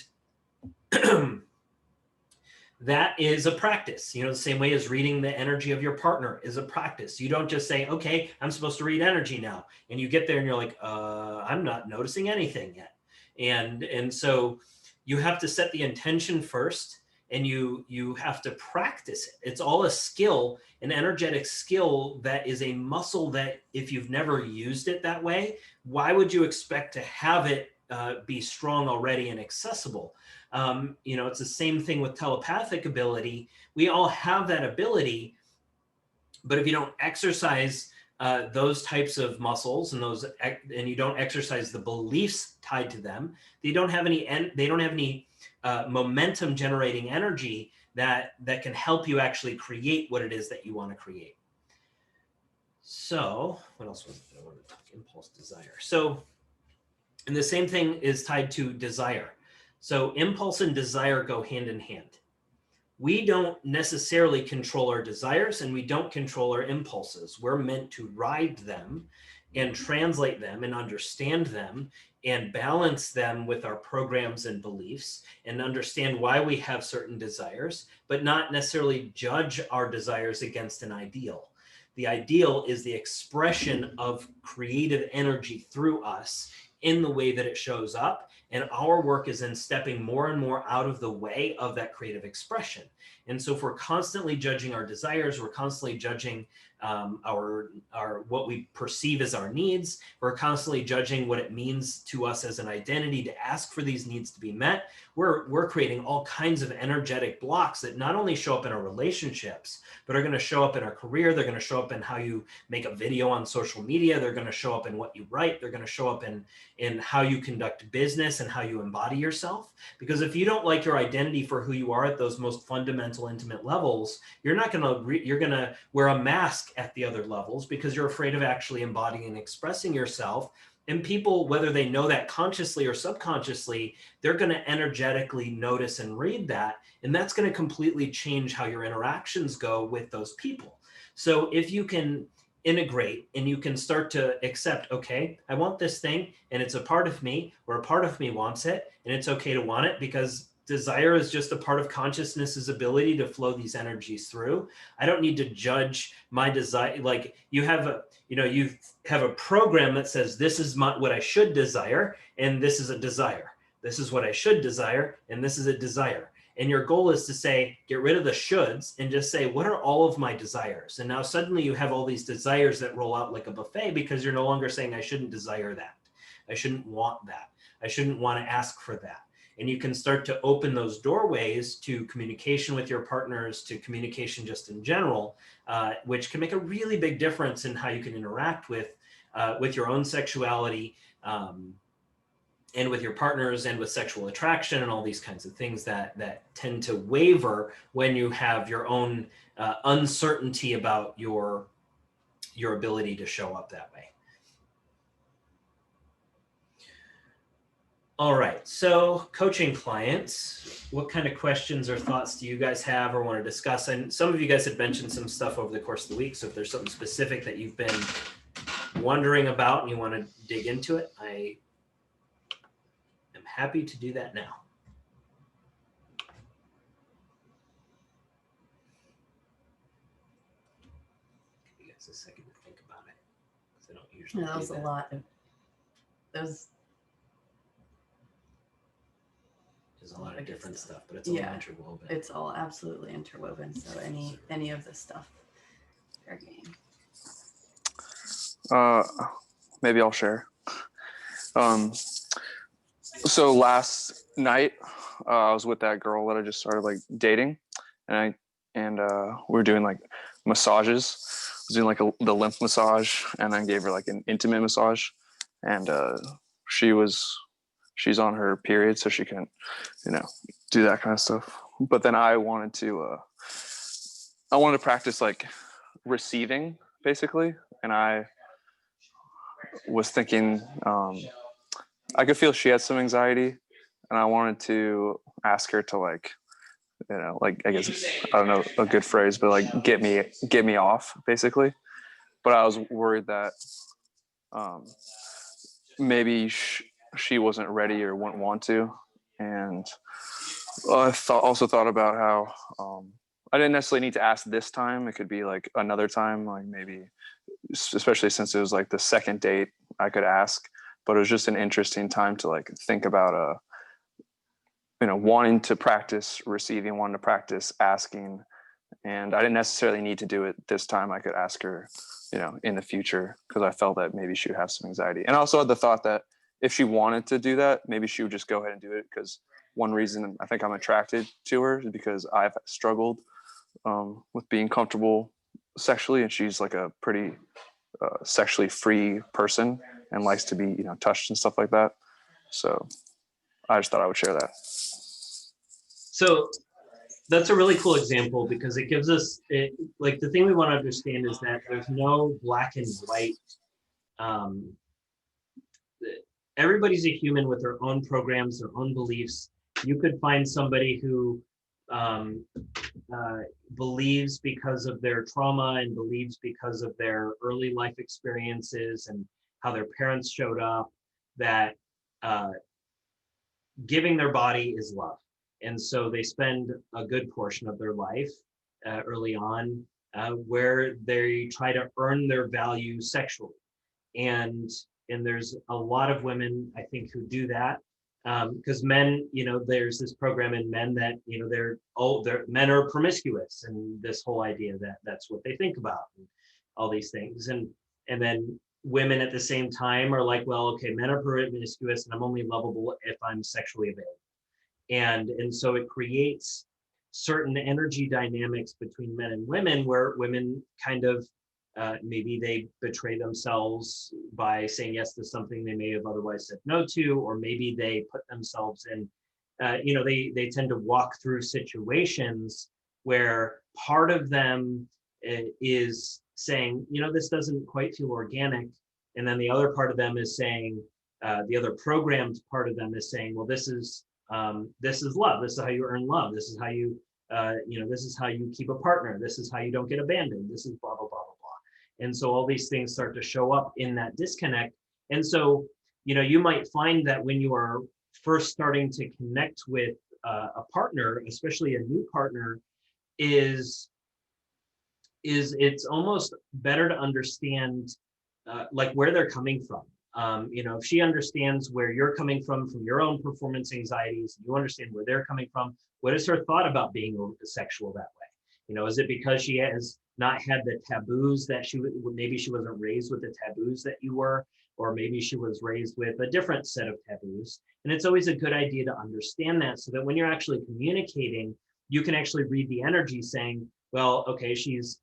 that is a practice, the same way as reading the energy of your partner is a practice. You don't just say, okay, I'm supposed to read energy now. And you get there and you're like, I'm not noticing anything yet. And so you have to set the intention first, and you have to practice it. It's all a skill, an energetic skill that is a muscle that if you've never used it that way, why would you expect to have it be strong already and accessible? It's the same thing with telepathic ability. We all have that ability, but if you don't exercise those types of muscles and you don't exercise the beliefs tied to them, they don't have any momentum generating energy that can help you actually create what it is that you want to create. So what else was I want to talk? Impulse, desire. So, and the same thing is tied to desire. So impulse and desire go hand in hand. We don't necessarily control our desires, and we don't control our impulses. We're meant to ride them and translate them and understand them and balance them with our programs and beliefs, and understand why we have certain desires, but not necessarily judge our desires against an ideal. The ideal is the expression of creative energy through us in the way that it shows up. And our work is in stepping more and more out of the way of that creative expression. And so if we're constantly judging our desires, we're constantly judging our what we perceive as our needs, we're constantly judging what it means to us as an identity to ask for these needs to be met, we're creating all kinds of energetic blocks that not only show up in our relationships, but are going to show up in our career. They're going to show up in how you make a video on social media. They're going to show up in what you write. They're going to show up in how you conduct business and how you embody yourself. Because if you don't like your identity for who you are at those most fundamental, intimate levels, you're not going to, you're going to wear a mask at the other levels because you're afraid of actually embodying and expressing yourself. And people, whether they know that consciously or subconsciously, they're going to energetically notice and read that. And that's going to completely change how your interactions go with those people. So if you can integrate and you can start to accept, okay, I want this thing and it's a part of me, or a part of me wants it, and it's okay to want it because desire is just a part of consciousness's ability to flow these energies through. I don't need to judge my desire. Like you have a program that says this is what I should desire, and this is a desire. This is what I should desire, and this is a desire. And your goal is to say, get rid of the shoulds and just say, what are all of my desires? And now suddenly you have all these desires that roll out like a buffet because you're no longer saying, I shouldn't desire that. I shouldn't want that. I shouldn't want to ask for that. And you can start to open those doorways to communication with your partners, to communication just in general, which can make a really big difference in how you can interact with your own sexuality, and with your partners, and with sexual attraction, and all these kinds of things that tend to waver when you have your own uncertainty about your ability to show up that way. All right, so coaching clients, what kind of questions or thoughts do you guys have or want to discuss? And some of you guys had mentioned some stuff over the course of the week. So if there's something specific that you've been wondering about and you want to dig into it, I am happy to do that now. Give you guys a second to think about it, because I don't usually do that. That was a lot of those. There's a lot of different stuff, but it's all interwoven. It's all absolutely interwoven. So any of this stuff, fair game. Maybe I'll share. So last night, I was with that girl that I just started like dating, and we were doing like massages. I was doing like the lymph massage, and I gave her like an intimate massage, and she's on her period, so she can, do that kind of stuff. But then I wanted to practice like receiving, basically. And I was thinking, I could feel she had some anxiety, and I wanted to ask her to like, I guess, I don't know a good phrase, but like get me off, basically. But I was worried that maybe she wasn't ready or wouldn't want to. And I also thought about how I didn't necessarily need to ask this time. It could be like another time, like maybe, especially since it was like the second date, I could ask. But it was just an interesting time to like think about wanting to practice receiving, wanting to practice asking. And I didn't necessarily need to do it this time. I could ask her, in the future, because I felt that maybe she would have some anxiety. And I also had the thought that if she wanted to do that, maybe she would just go ahead and do it, because one reason I think I'm attracted to her is because I've struggled with being comfortable sexually, and she's like a pretty sexually free person and likes to be, touched and stuff like that. So I just thought I would share that. So that's a really cool example, because it gives us like the thing we want to understand is that there's no black and white. Everybody's a human with their own programs, their own beliefs. You could find somebody who believes because of their trauma and believes because of their early life experiences and how their parents showed up, that giving their body is love. And so they spend a good portion of their life early on where they try to earn their value sexually. And there's a lot of women, I think, who do that. because men, there's this program in men that, men are promiscuous, and this whole idea that that's what they think about, and all these things. And then women at the same time are like, well, okay, men are promiscuous and I'm only lovable if I'm sexually available. And so it creates certain energy dynamics between men and women, where women kind of maybe they betray themselves by saying yes to something they may have otherwise said no to, or maybe they put themselves in, they tend to walk through situations where part of them is saying, this doesn't quite feel organic. And then the other part of them is saying, the other programmed part of them is saying, well, this is love. This is how you earn love. This is how you, this is how you keep a partner. This is how you don't get abandoned. This is blah, blah, blah, blah, blah. And so all these things start to show up in that disconnect. And so, you might find that when you are first starting to connect with a partner, especially a new partner, is it's almost better to understand like where they're coming from. If she understands where you're coming from your own performance anxieties, you understand where they're coming from. What is her thought about being sexual that way? Is it because she has not had the taboos that maybe she wasn't raised with the taboos that you were, or maybe she was raised with a different set of taboos? And it's always a good idea to understand that, so that when you're actually communicating, you can actually read the energy saying, well, okay, she's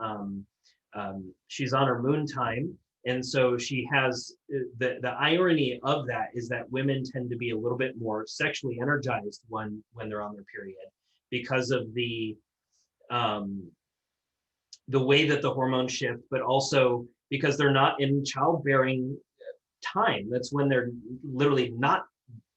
on her moon time. And so she has the irony of that is that women tend to be a little bit more sexually energized when they're on their period, because of the way that the hormones shift, but also because they're not in childbearing time. That's when they're literally not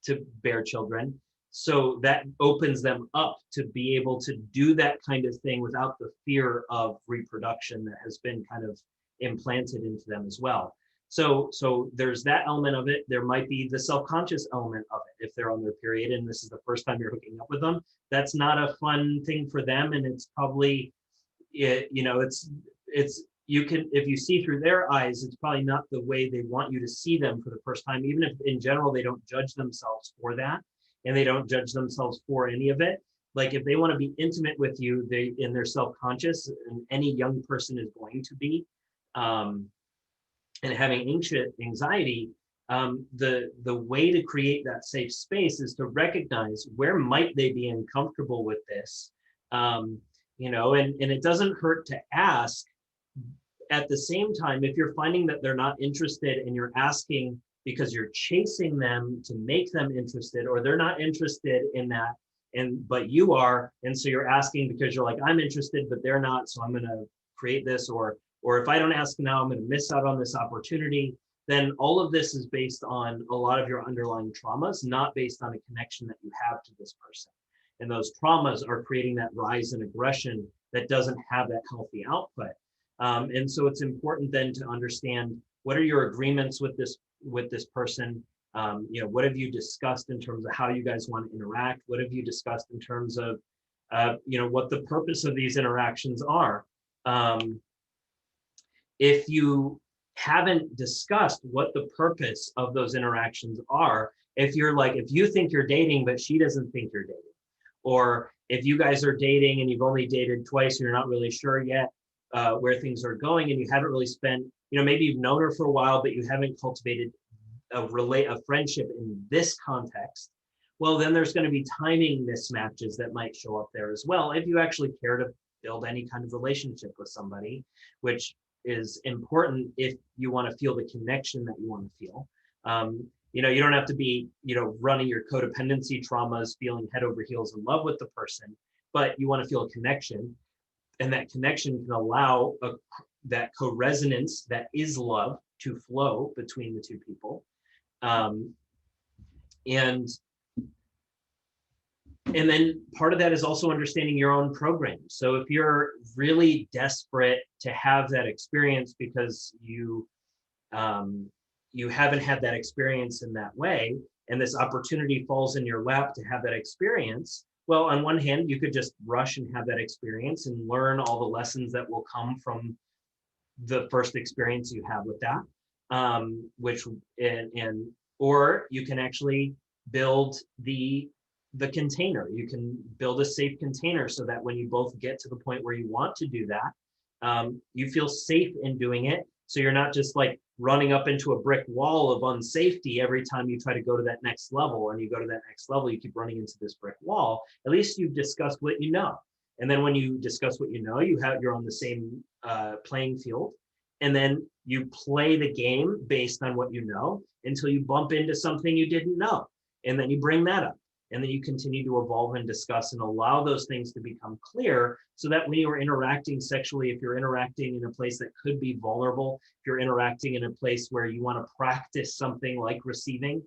to bear children. So that opens them up to be able to do that kind of thing without the fear of reproduction that has been kind of implanted into them as well. So there's that element of it. There might be the self-conscious element of it if they're on their period and this is the first time you're hooking up with them. That's not a fun thing for them, and it's probably, it's you can, if you see through their eyes, it's probably not the way they want you to see them for the first time, even if in general they don't judge themselves for that, and they don't judge themselves for any of it. Like if they want to be intimate with you, they're self-conscious, and any young person is going to be, and having anxiety, the way to create that safe space is to recognize where might they be uncomfortable with this, and it doesn't hurt to ask. At the same time, if you're finding that they're not interested and you're asking because you're chasing them to make them interested, or they're not interested in that, but you are, and so you're asking because you're like, I'm interested, but they're not, so I'm going to create this, or if I don't ask now, I'm going to miss out on this opportunity. Then all of this is based on a lot of your underlying traumas, not based on a connection that you have to this person. And those traumas are creating that rise in aggression that doesn't have that healthy output. And so it's important then to understand, what are your agreements with this person? What have you discussed in terms of how you guys want to interact? What have you discussed in terms of, what the purpose of these interactions are? If you haven't discussed what the purpose of those interactions are, if you think you're dating, but she doesn't think you're dating, or if you guys are dating and you've only dated twice and you're not really sure yet where things are going, and you haven't really spent, maybe you've known her for a while, but you haven't cultivated a friendship in this context, well, then there's going to be timing mismatches that might show up there as well, if you actually care to build any kind of relationship with somebody, which is important if you want to feel the connection that you want to feel. You don't have to be, running your codependency traumas, feeling head over heels in love with the person, but you want to feel a connection. And that connection can allow that co-resonance that is love to flow between the two people. And then part of that is also understanding your own program. So if you're really desperate to have that experience because you haven't had that experience in that way, and this opportunity falls in your lap to have that experience, well, on one hand, you could just rush and have that experience and learn all the lessons that will come from the first experience you have with that, or you can actually build the container. You can build a safe container so that when you both get to the point where you want to do that, you feel safe in doing it. So you're not just like running up into a brick wall of unsafety every time you try to go to that next level, and you go to that next level, you keep running into this brick wall. At least you've discussed what you know. And then when you discuss what you know, you're on the same playing field. And then you play the game based on what you know until you bump into something you didn't know. And then you bring that up. And then you continue to evolve and discuss and allow those things to become clear, so that when you're interacting sexually, if you're interacting in a place that could be vulnerable, if you're interacting in a place where you want to practice something like receiving,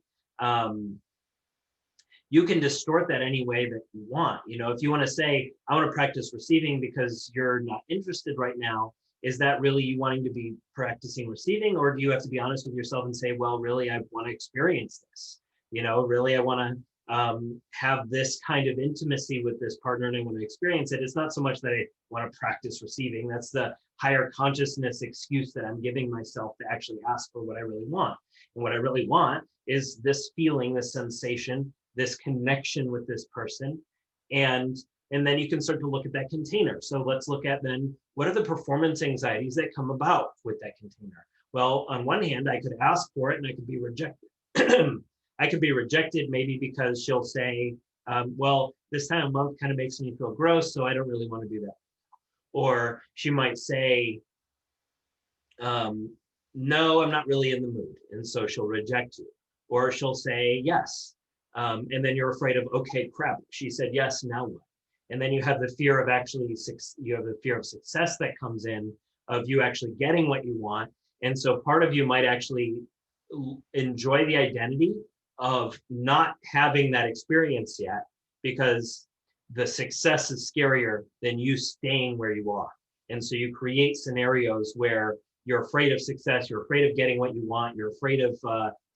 you can distort that any way that you want. You know, if you want to say, I want to practice receiving because you're not interested right now, is that really you wanting to be practicing receiving? Or do you have to be honest with yourself and say, well, really, I want to experience this. You know, really, I want to have this kind of intimacy with this partner and I want to experience it. It's not so much that I want to practice receiving. That's the higher consciousness excuse that I'm giving myself to actually ask for what I really want. And what I really want is this feeling, this sensation, this connection with this person. And then you can start to look at that container. So let's look at then, what are the performance anxieties that come about with that container? Well, on one hand, I could ask for it and I could be rejected. I could be rejected maybe because she'll say, well, this time of month kind of makes me feel gross, so I don't really want to do that. Or she might say, no, I'm not really in the mood. And so she'll reject you. Or she'll say yes. And then you're afraid of, okay, crap, she said yes, now what? And then you have the fear of success that comes in, of you actually getting what you want. And so part of you might actually enjoy the identity of not having that experience yet, because the success is scarier than you staying where you are. And so you create scenarios where you're afraid of success, you're afraid of getting what you want, you're afraid of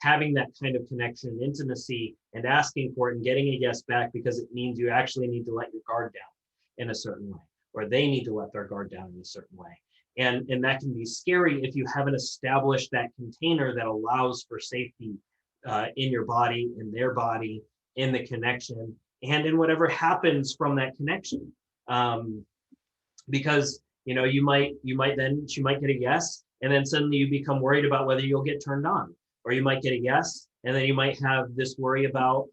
having that kind of connection and intimacy and asking for it and getting a yes back, because it means you actually need to let your guard down in a certain way, or they need to let their guard down in a certain way. And that can be scary if you haven't established that container that allows for safety in your body, in their body, in the connection, and in whatever happens from that connection. Because, you know, she might get a yes, and then suddenly you become worried about whether you'll get turned on. Or you might get a yes, and then you might have this worry about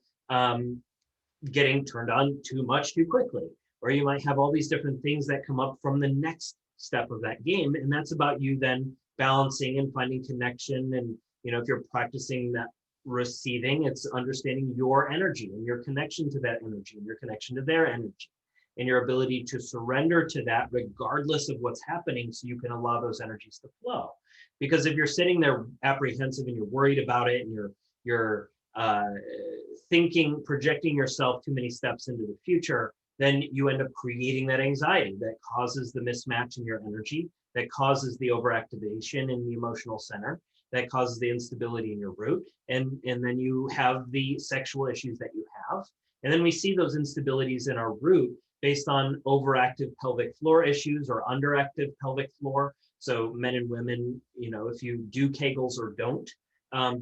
getting turned on too much too quickly. Or you might have all these different things that come up from the next step of that game. And that's about you then balancing and finding connection. And, you know, if you're practicing that receiving, it's understanding your energy and your connection to that energy and your connection to their energy and your ability to surrender to that regardless of what's happening, so you can allow those energies to flow. Because if you're sitting there apprehensive and you're worried about it and you're thinking, projecting yourself too many steps into the future, then you end up creating that anxiety that causes the mismatch in your energy, that causes the overactivation in the emotional center, that causes the instability in your root. And then you have the sexual issues that you have. And then we see those instabilities in our root based on overactive pelvic floor issues or underactive pelvic floor. So men and women, you know, if you do Kegels or don't,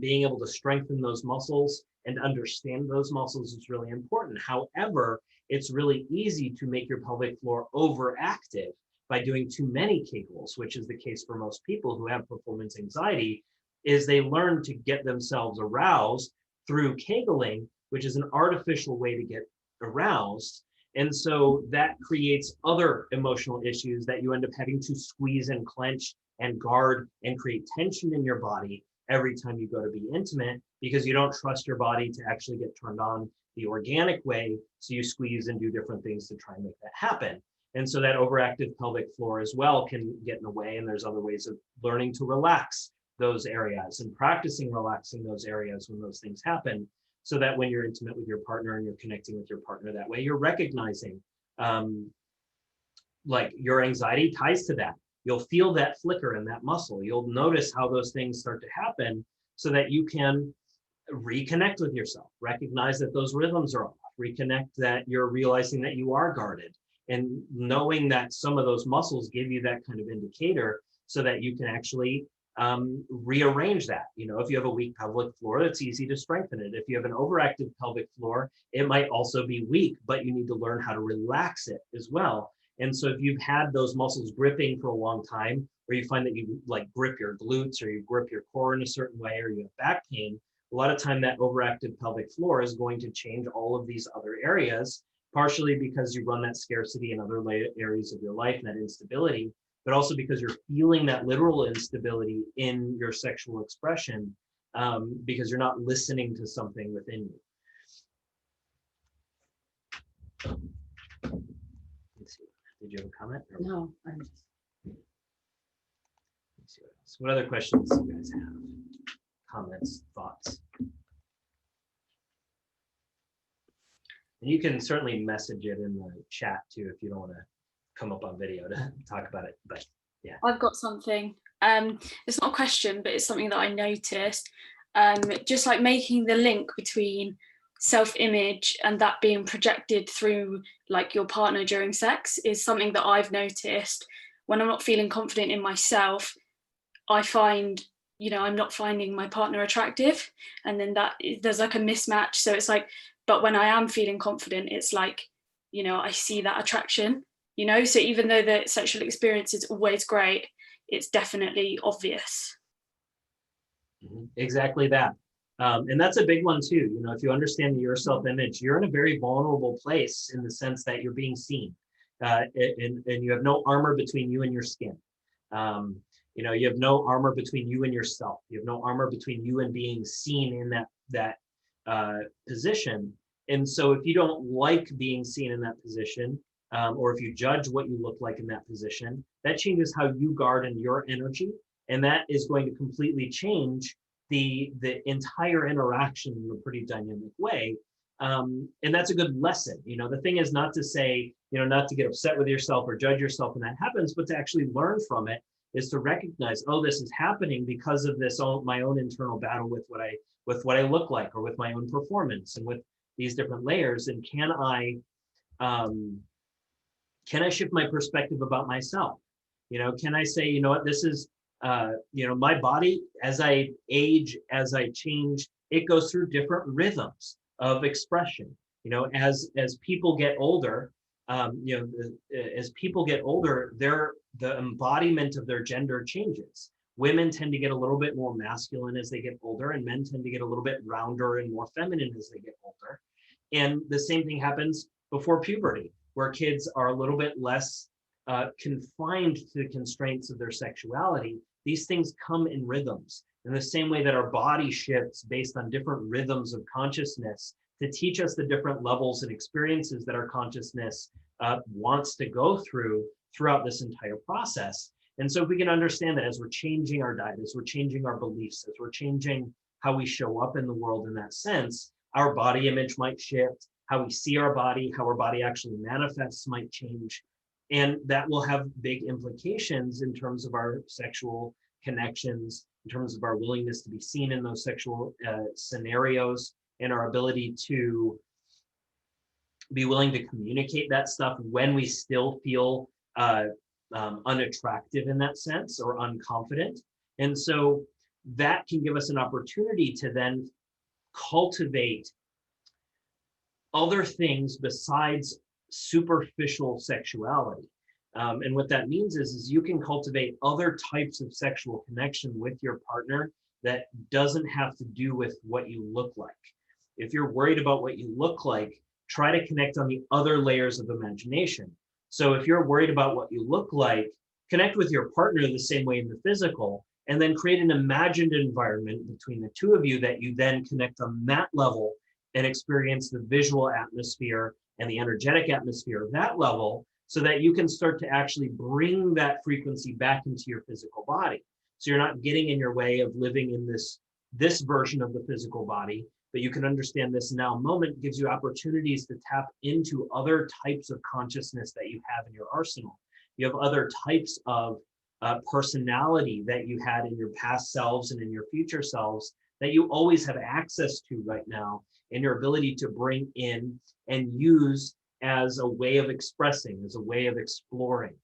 being able to strengthen those muscles and understand those muscles is really important. However, it's really easy to make your pelvic floor overactive by doing too many Kegels, which is the case for most people who have performance anxiety, is they learn to get themselves aroused through Kegeling, which is an artificial way to get aroused. And so that creates other emotional issues that you end up having to squeeze and clench and guard and create tension in your body every time you go to be intimate, because you don't trust your body to actually get turned on the organic way. So you squeeze and do different things to try and make that happen. And so that overactive pelvic floor as well can get in the way. And there's other ways of learning to relax those areas and practicing relaxing those areas when those things happen, so that when you're intimate with your partner and you're connecting with your partner that way, you're recognizing like your anxiety ties to that. You'll feel that flicker in that muscle. You'll notice how those things start to happen, so that you can reconnect with yourself, recognize that those rhythms are off, reconnect that you're realizing that you are guarded, and knowing that some of those muscles give you that kind of indicator, so that you can actually rearrange that. If you have a weak pelvic floor, it's easy to strengthen it. If you have an overactive pelvic floor, it might also be weak, but you need to learn how to relax it as well. And so if you've had those muscles gripping for a long time, or you find that you like grip your glutes or you grip your core in a certain way, or you have back pain, a lot of time that overactive pelvic floor is going to change all of these other areas, partially because you run that scarcity in other areas of your life and that instability, but also because you're feeling that literal instability in your sexual expression, because you're not listening to something within you. Let's see. Did you have a comment? No, I'm just. Let's see what else. What other questions do you guys have? Comments, thoughts? And you can certainly message it in the chat too if you don't want to come up on video to talk about it. But yeah, I've got something. It's not a question, but it's something that I noticed. Just like making the link between self-image and that being projected through like your partner during sex is something that I've noticed. When I'm not feeling confident in myself, I find, I'm not finding my partner attractive, and then there's like a mismatch. So it's like, but when I am feeling confident, it's like, I see that attraction, so even though the sexual experience is always great, it's definitely obvious. Exactly that. And that's a big one too. If you understand your self-image, you're in a very vulnerable place in the sense that you're being seen, and you have no armor between you and your skin. You have no armor between you and yourself. You have no armor between you and being seen in that position. And so if you don't like being seen in that position, or if you judge what you look like in that position, that changes how you garden your energy. And that is going to completely change the entire interaction in a pretty dynamic way. And that's a good lesson. The thing is not to say, not to get upset with yourself or judge yourself when that happens, but to actually learn from it, is to recognize, oh, this is happening because of this, my own internal battle with what I look like, or with my own performance, and with these different layers. And can I shift my perspective about myself? Can I say, what, this is, my body, as I age, as I change, it goes through different rhythms of expression. As people get older, as people get older, the embodiment of their gender changes. Women tend to get a little bit more masculine as they get older, and men tend to get a little bit rounder and more feminine as they get older. And the same thing happens before puberty, where kids are a little bit less confined to the constraints of their sexuality. These things come in rhythms, in the same way that our body shifts based on different rhythms of consciousness to teach us the different levels and experiences that our consciousness wants to go throughout this entire process. And so if we can understand that as we're changing our diet, as we're changing our beliefs, as we're changing how we show up in the world in that sense, our body image might shift, how we see our body, how our body actually manifests might change. And that will have big implications in terms of our sexual connections, in terms of our willingness to be seen in those sexual scenarios, and our ability to be willing to communicate that stuff when we still feel unattractive in that sense, or unconfident. And so that can give us an opportunity to then cultivate other things besides superficial sexuality. And what that means is you can cultivate other types of sexual connection with your partner that doesn't have to do with what you look like. If you're worried about what you look like, try to connect on the other layers of imagination. So if you're worried about what you look like, connect with your partner the same way in the physical, and then create an imagined environment between the two of you that you then connect on that level and experience the visual atmosphere and the energetic atmosphere of that level, so that you can start to actually bring that frequency back into your physical body. So you're not getting in your way of living in this version of the physical body, but you can understand this now moment gives you opportunities to tap into other types of consciousness that you have in your arsenal. You have other types of personality that you had in your past selves and in your future selves that you always have access to right now, and your ability to bring in and use as a way of expressing, as a way of exploring.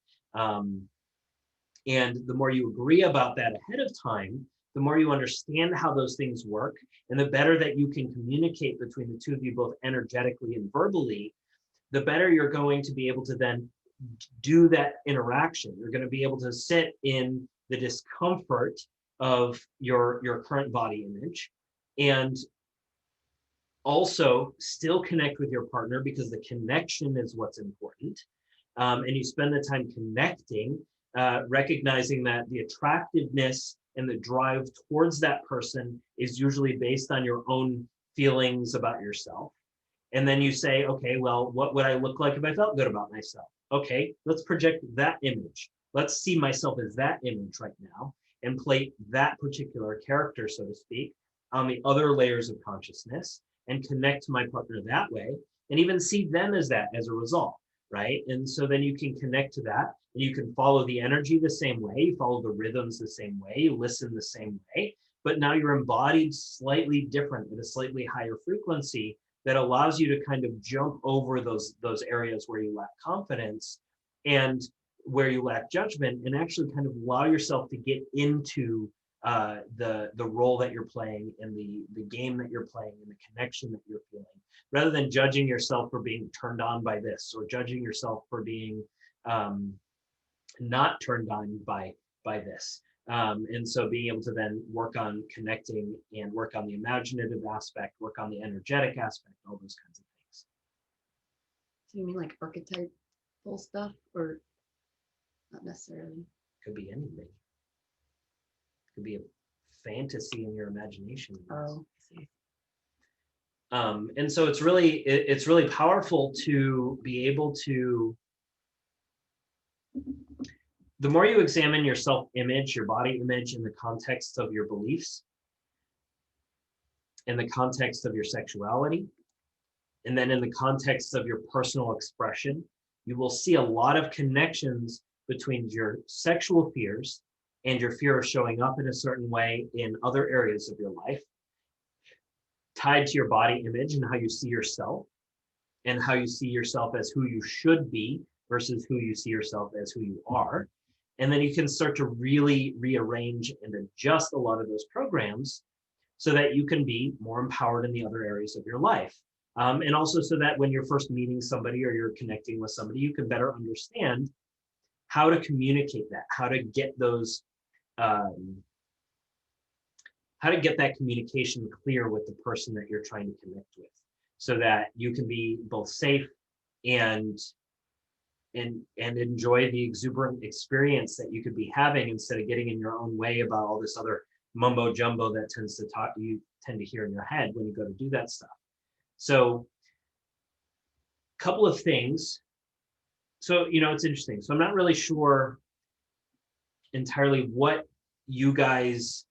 And the more you agree about that ahead of time, the more you understand how those things work, and the better that you can communicate between the two of you, both energetically and verbally, the better you're going to be able to then do that interaction. You're going to be able to sit in the discomfort of your current body image, and also still connect with your partner, because the connection is what's important. And you spend the time connecting, recognizing that the attractiveness and the drive towards that person is usually based on your own feelings about yourself. And then you say, okay, well, what would I look like if I felt good about myself? Okay, let's project that image. Let's see myself as that image right now and play that particular character, so to speak, on the other layers of consciousness, and connect to my partner that way, and even see them as that as a result, right? And so then you can connect to that, and you can follow the energy the same way, you follow the rhythms the same way, you listen the same way, but now you're embodied slightly different at a slightly higher frequency that allows you to kind of jump over those areas where you lack confidence and where you lack judgment, and actually kind of allow yourself to get into the role that you're playing, and the game that you're playing, and the connection that you're feeling, rather than judging yourself for being turned on by this, or judging yourself for being not turned on by this. And so being able to then work on connecting, and work on the imaginative aspect, work on the energetic aspect, all those kinds of things. So you mean like archetypal stuff, or not necessarily? Could be anything. Could be a fantasy in your imagination. Oh, I see. And so it's really powerful to be able to, the more you examine your self-image, your body image, in the context of your beliefs, in the context of your sexuality, and then in the context of your personal expression, you will see a lot of connections between your sexual fears and your fear of showing up in a certain way in other areas of your life, tied to your body image and how you see yourself, and how you see yourself as who you should be versus who you see yourself as who you are. And then you can start to really rearrange and adjust a lot of those programs so that you can be more empowered in the other areas of your life. And also so that when you're first meeting somebody or you're connecting with somebody, you can better understand how to communicate that, how to get those, how to get that communication clear with the person that you're trying to connect with, so that you can be both safe and enjoy the exuberant experience that you could be having, instead of getting in your own way about all this other mumbo jumbo that you tend to hear in your head when you go to do that stuff. So a couple of things. So, it's interesting. So I'm not really sure entirely what you guys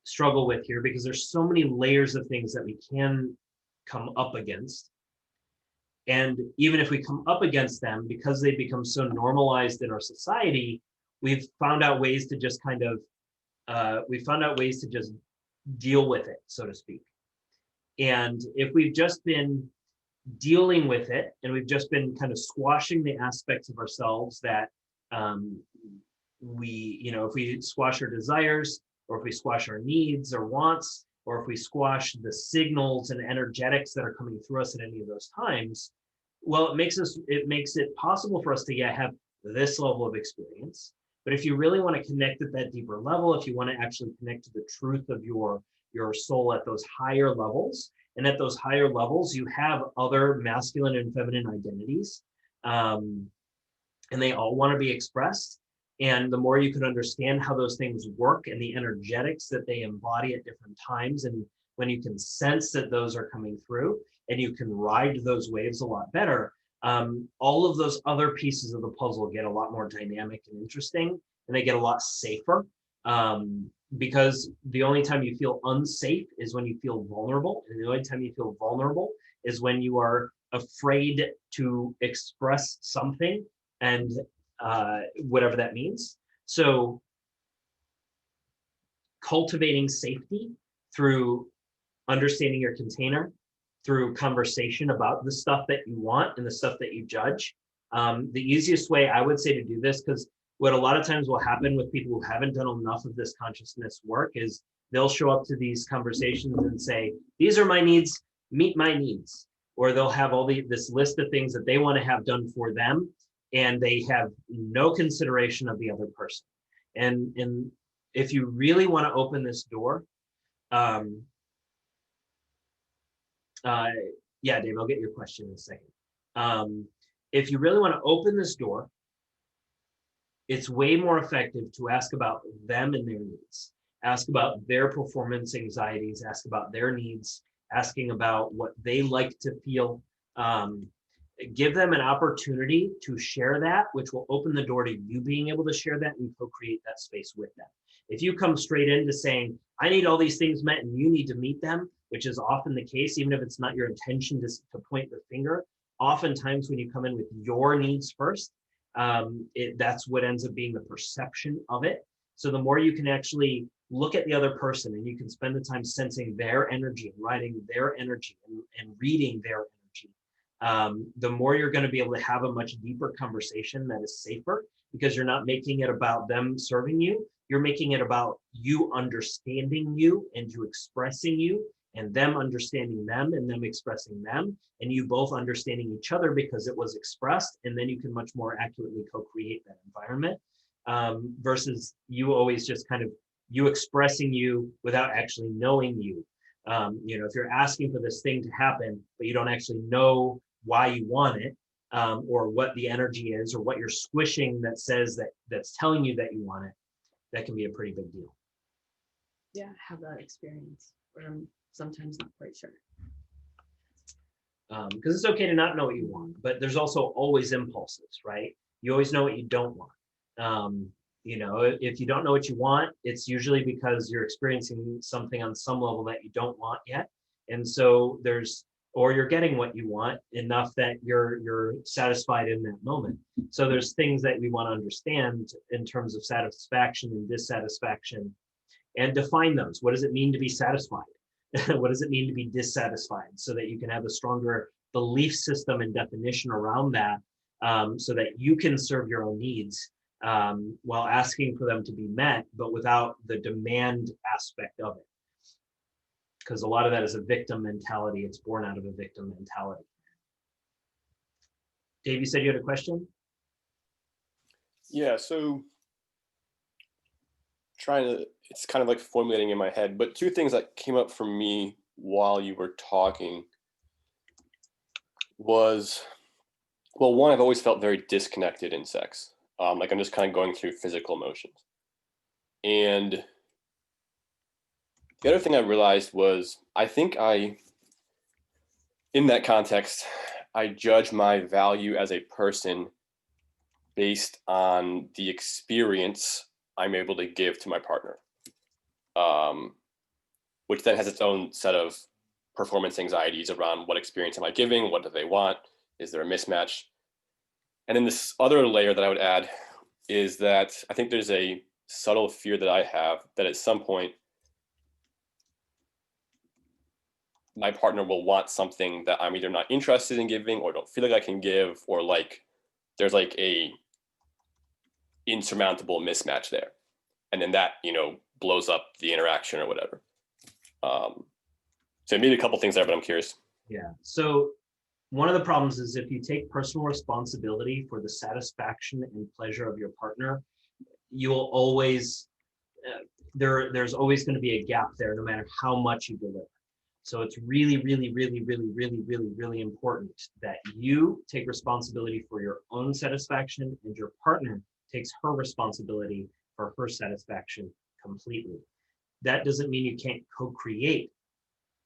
struggle with here, because there's so many layers of things that we can come up against. And even if we come up against them, because they become so normalized in our society, we've found out ways to just deal with it, so to speak. And if we've just been dealing with it, and we've just been kind of squashing the aspects of ourselves that if we squash our desires, or if we squash our needs or wants, or if we squash the signals and energetics that are coming through us at any of those times, well, it makes it possible for us to have this level of experience. But if you really want to connect at that deeper level, if you want to actually connect to the truth of your soul at those higher levels, and at those higher levels, you have other masculine and feminine identities, and they all want to be expressed. And the more you can understand how those things work and the energetics that they embody at different times, and when you can sense that those are coming through, and you can ride those waves a lot better, all of those other pieces of the puzzle get a lot more dynamic and interesting, and they get a lot safer. Because the only time you feel unsafe is when you feel vulnerable, and the only time you feel vulnerable is when you are afraid to express something, and whatever that means. So cultivating safety through understanding your container, through conversation about the stuff that you want and the stuff that you judge. The easiest way I would say to do this, because what a lot of times will happen with people who haven't done enough of this consciousness work is they'll show up to these conversations and say, these are my needs, meet my needs. Or they'll have this list of things that they want to have done for them, and they have no consideration of the other person. And if you really want to open this door, yeah, Dave, I'll get your question in a second. If you really want to open this door, it's way more effective to ask about them and their needs. Ask about their performance anxieties, ask about their needs, asking about what they like to feel. Give them an opportunity to share that, which will open the door to you being able to share that and co-create that space with them. If you come straight into saying, I need all these things met and you need to meet them, which is often the case, even if it's not your intention to point the finger, oftentimes when you come in with your needs first, that's what ends up being the perception of it. So the more you can actually look at the other person and you can spend the time sensing their energy and writing their energy and reading their energy, the more you're going to be able to have a much deeper conversation that is safer, because you're not making it about them serving you. You're making it about you understanding you and you expressing you, and them understanding them and them expressing them, and you both understanding each other because it was expressed, and then you can much more accurately co-create that environment, versus you always just kind of you expressing you without actually knowing you. If you're asking for this thing to happen, but you don't actually know why you want it, or what the energy is, or what you're squishing that says that's telling you that you want it, that can be a pretty big deal. Yeah, I have that experience where I'm sometimes not quite sure. Because it's okay to not know what you want, but there's also always impulses, right? You always know what you don't want. If you don't know what you want, it's usually because you're experiencing something on some level that you don't want yet. And so or you're getting what you want enough that you're satisfied in that moment. So there's things that we want to understand in terms of satisfaction and dissatisfaction, and define those. What does it mean to be satisfied? What does it mean to be dissatisfied? So that you can have a stronger belief system and definition around that, so that you can serve your own needs, while asking for them to be met, but without the demand aspect of it. Because a lot of that is a victim mentality. It's born out of a victim mentality. Dave, you said you had a question? Yeah, so it's kind of like formulating in my head, but two things that came up for me while you were talking was, well, one, I've always felt very disconnected in sex. Like I'm just kind of going through physical emotions. And the other thing I realized was, I think in that context, I judge my value as a person based on the experience I'm able to give to my partner, which then has its own set of performance anxieties around what experience am I giving? What do they want? Is there a mismatch? And then this other layer that I would add is that I think there's a subtle fear that I have that at some point, my partner will want something that I'm either not interested in giving or don't feel like I can give, or like there's like a insurmountable mismatch there. And then that, blows up the interaction or whatever. So maybe a couple things there, but I'm curious. Yeah. So one of the problems is if you take personal responsibility for the satisfaction and pleasure of your partner, you will always, there's always going to be a gap there no matter how much you deliver. So it's really, really, really, really, really, really, really important that you take responsibility for your own satisfaction and your partner takes her responsibility for her satisfaction completely. That doesn't mean you can't co-create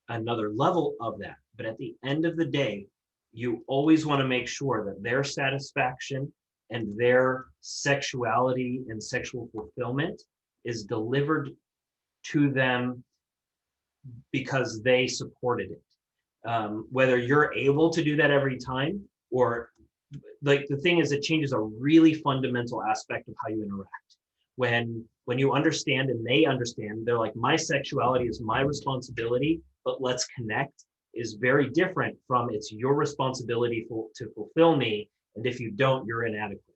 another level of that. But at the end of the day, you always want to make sure that their satisfaction and their sexuality and sexual fulfillment is delivered to them because they supported it. Whether you're able to do that every time, or like the thing is, it changes a really fundamental aspect of how you interact. When you understand and they understand, they're like, my sexuality is my responsibility, but let's connect, is very different from it's your responsibility to fulfill me, and if you don't, you're inadequate.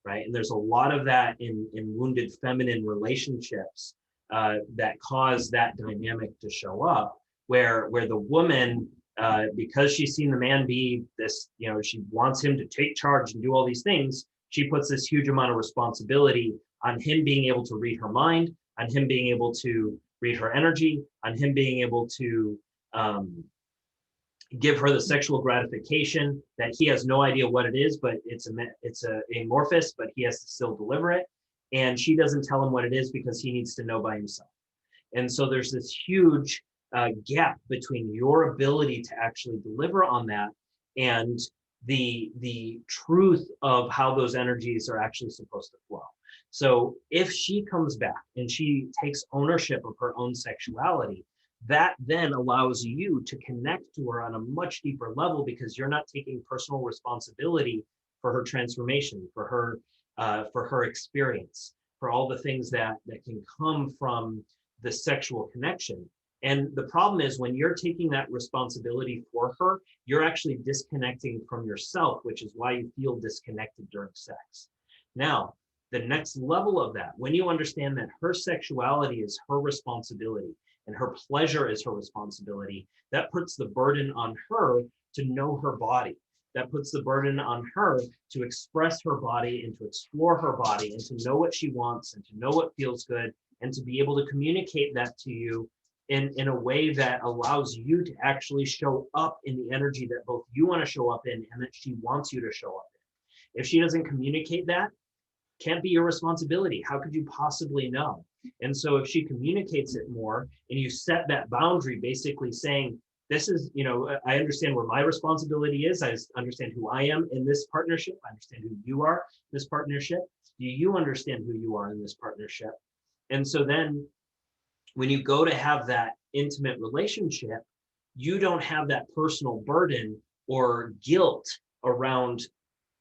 right? And there's a lot of that in wounded feminine relationships that cause that dynamic to show up, where the woman, because she's seen the man be this, she wants him to take charge and do all these things, she puts this huge amount of responsibility on him being able to read her mind, on him being able to read her energy, on him being able to give her the sexual gratification that he has no idea what it is, but it's amorphous, but he has to still deliver it. And she doesn't tell him what it is because he needs to know by himself. And so there's this huge gap between your ability to actually deliver on that and the truth of how those energies are actually supposed to flow. So if she comes back and she takes ownership of her own sexuality, that then allows you to connect to her on a much deeper level, because you're not taking personal responsibility for her transformation, for her experience, for all the things that can come from the sexual connection. And the problem is, when you're taking that responsibility for her, you're actually disconnecting from yourself, which is why you feel disconnected during sex. Now, the next level of that, when you understand that her sexuality is her responsibility and her pleasure is her responsibility, that puts the burden on her to know her body. That puts the burden on her to express her body and to explore her body and to know what she wants and to know what feels good and to be able to communicate that to you in a way that allows you to actually show up in the energy that both you want to show up in and that she wants you to show up in. If she doesn't communicate that, can't be your responsibility. How could you possibly know? And so if she communicates it more and you set that boundary, basically saying, this is, I understand where my responsibility is. I understand who I am in this partnership. I understand who you are in this partnership. Do you understand who you are in this partnership? And so then when you go to have that intimate relationship, you don't have that personal burden or guilt around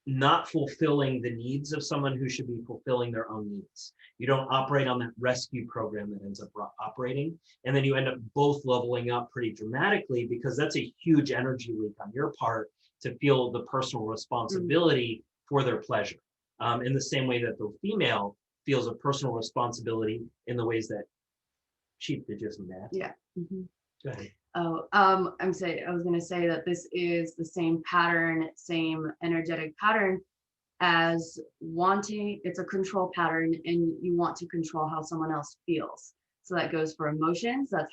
not fulfilling the needs of someone who should be fulfilling their own needs. You don't operate on that rescue program that ends up operating. And then you end up both leveling up pretty dramatically, because that's a huge energy leak on your part to feel the personal responsibility for their pleasure. In the same way that the female feels a personal responsibility in the ways that Chief did just that. Yeah. Mm-hmm. Go ahead. Oh, I was going to say that this is the same pattern, same energetic pattern as wanting. It's a control pattern, and you want to control how someone else feels. So that goes for emotions. That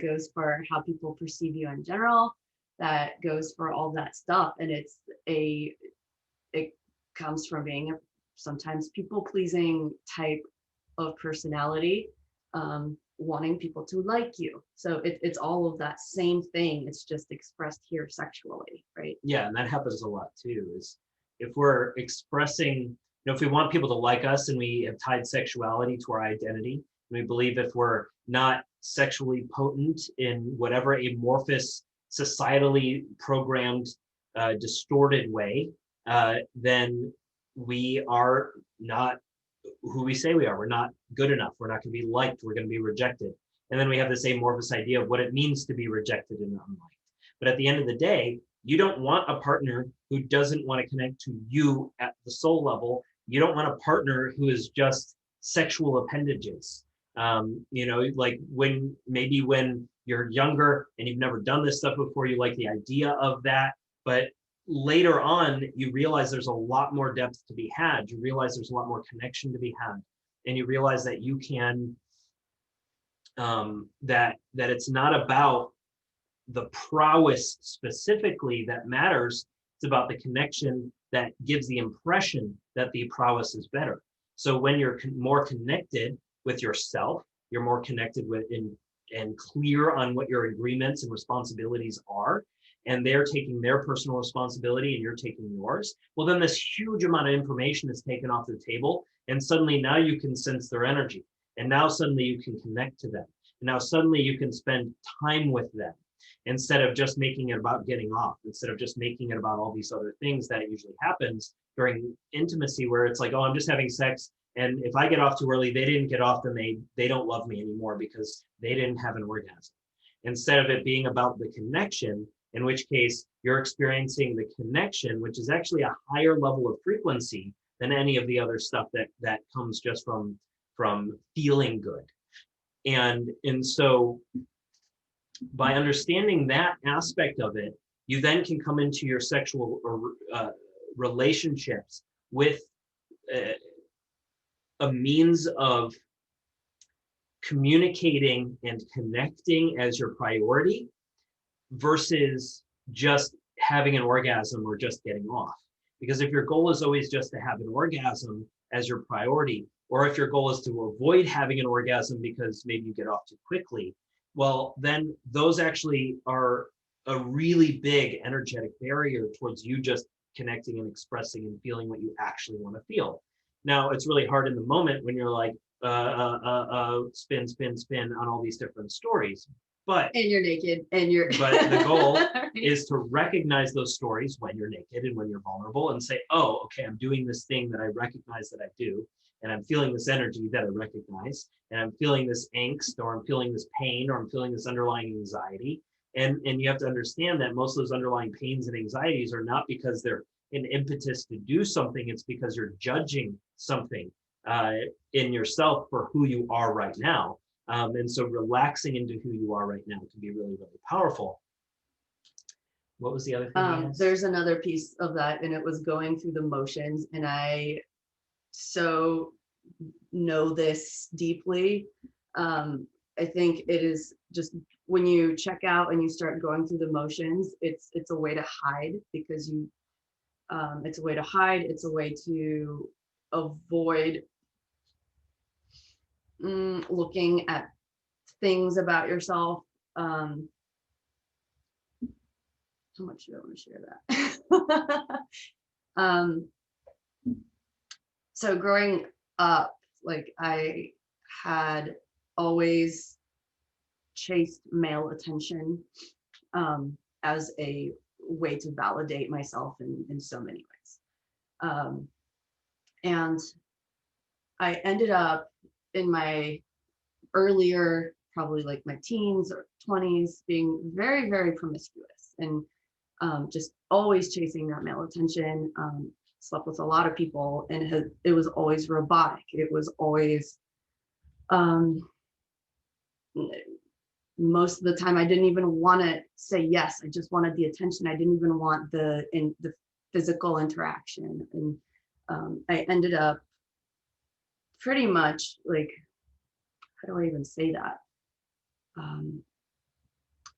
goes for how people perceive you in general. That goes for all that stuff. And it comes from being a sometimes people-pleasing type of personality. Wanting people to like you. So it's all of that same thing. It's just expressed here sexually, right? Yeah, and that happens a lot too, is if we're expressing, if we want people to like us and we have tied sexuality to our identity, and we believe if we're not sexually potent in whatever amorphous, societally programmed, distorted way, then we are not who we say we are. We're not good enough. We're not going to be liked. We're going to be rejected. And then we have this amorphous idea of what it means to be rejected and unliked. But at the end of the day, you don't want a partner who doesn't want to connect to you at the soul level. You don't want a partner who is just sexual appendages. Like when you're younger and you've never done this stuff before, you like the idea of that. But later on, you realize there's a lot more depth to be had. You realize there's a lot more connection to be had. And you realize that you can, that it's not about the prowess specifically that matters. It's about the connection that gives the impression that the prowess is better. So when you're more connected with yourself, you're more connected with and clear on what your agreements and responsibilities are, and they're taking their personal responsibility and you're taking yours, well, then this huge amount of information is taken off the table, and suddenly now you can sense their energy, and now suddenly you can connect to them, and now suddenly you can spend time with them instead of just making it about getting off, instead of just making it about all these other things that usually happens during intimacy, where it's like, oh, I'm just having sex, and if I get off too early, they didn't get off, then they don't love me anymore because they didn't have an orgasm. Instead of it being about the connection, in which case you're experiencing the connection, which is actually a higher level of frequency than any of the other stuff that comes just from feeling good. And so by understanding that aspect of it, you then can come into your sexual relationships with a means of communicating and connecting as your priority versus just having an orgasm or just getting off. Because if your goal is always just to have an orgasm as your priority, or if your goal is to avoid having an orgasm because maybe you get off too quickly, well, then those actually are a really big energetic barrier towards you just connecting and expressing and feeling what you actually want to feel. Now, it's really hard in the moment when you're like, spin, spin, spin on all these different stories. But you're naked and you're but the goal is to recognize those stories when you're naked and when you're vulnerable and say, oh, okay, I'm doing this thing that I recognize that I do, and I'm feeling this energy that I recognize, and I'm feeling this angst, or I'm feeling this pain, or I'm feeling this underlying anxiety. And you have to understand that most of those underlying pains and anxieties are not because they're an impetus to do something, it's because you're judging something in yourself for who you are right now. And so relaxing into who you are right now can be really, really powerful. What was the other thing? There's another piece of that, and it was going through the motions. And I so know this deeply. I think it is just when you check out and you start going through the motions, it's a way to hide, because you it's a way to hide, it's a way to avoid looking at things about yourself. How much do I want to share that? So growing up, like, I had always chased male attention as a way to validate myself in so many ways. And I ended up in my earlier, probably like my teens or 20s, being very, very promiscuous and just always chasing that male attention. Slept with a lot of people, and it was always robotic. It was always, most of the time I didn't even want to say yes. I just wanted the attention. I didn't even want the physical interaction. And I ended up pretty much, like, how do I even say that?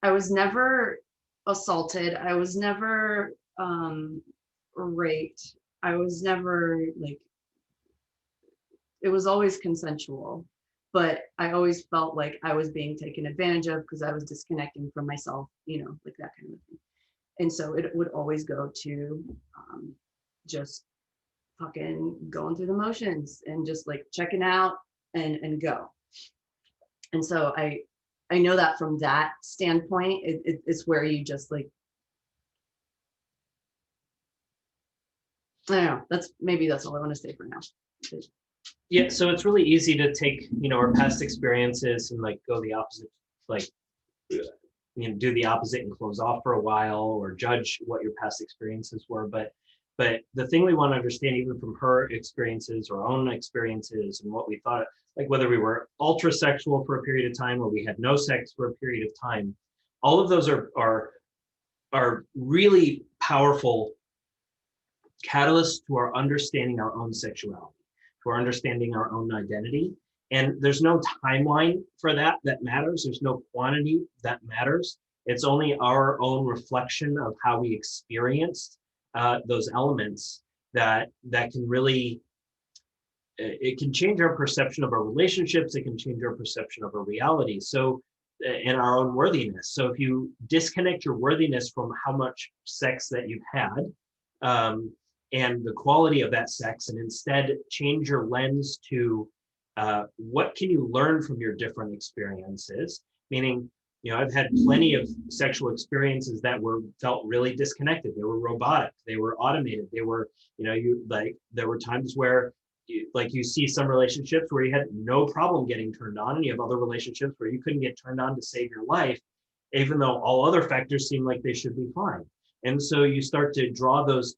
I was never assaulted. I was never raped. I was never, like, it was always consensual, but I always felt like I was being taken advantage of because I was disconnecting from myself, like that kind of thing. And so it would always go to just fucking going through the motions and just like checking out and go. And so I know that from that standpoint, it's where you just, like, I don't know, that's all I want to say for now. Yeah, so it's really easy to take, our past experiences and like go the opposite, like, do the opposite and close off for a while, or judge what your past experiences were. But the thing we want to understand, even from her experiences or own experiences and what we thought, like whether we were ultra sexual for a period of time or we had no sex for a period of time, all of those are really powerful catalysts to our understanding our own sexuality, to our understanding our own identity. And there's no timeline for that matters. There's no quantity that matters. It's only our own reflection of how we experienced those elements that can really, it can change our perception of our relationships. It can change our perception of our reality. So, and our own worthiness. So if you disconnect your worthiness from how much sex that you've had, and the quality of that sex, and instead change your lens to what can you learn from your different experiences? Meaning, I've had plenty of sexual experiences that felt really disconnected. They were robotic. They were automated. They were, there were times where you see some relationships where you had no problem getting turned on, and you have other relationships where you couldn't get turned on to save your life, even though all other factors seem like they should be fine. And so you start to draw those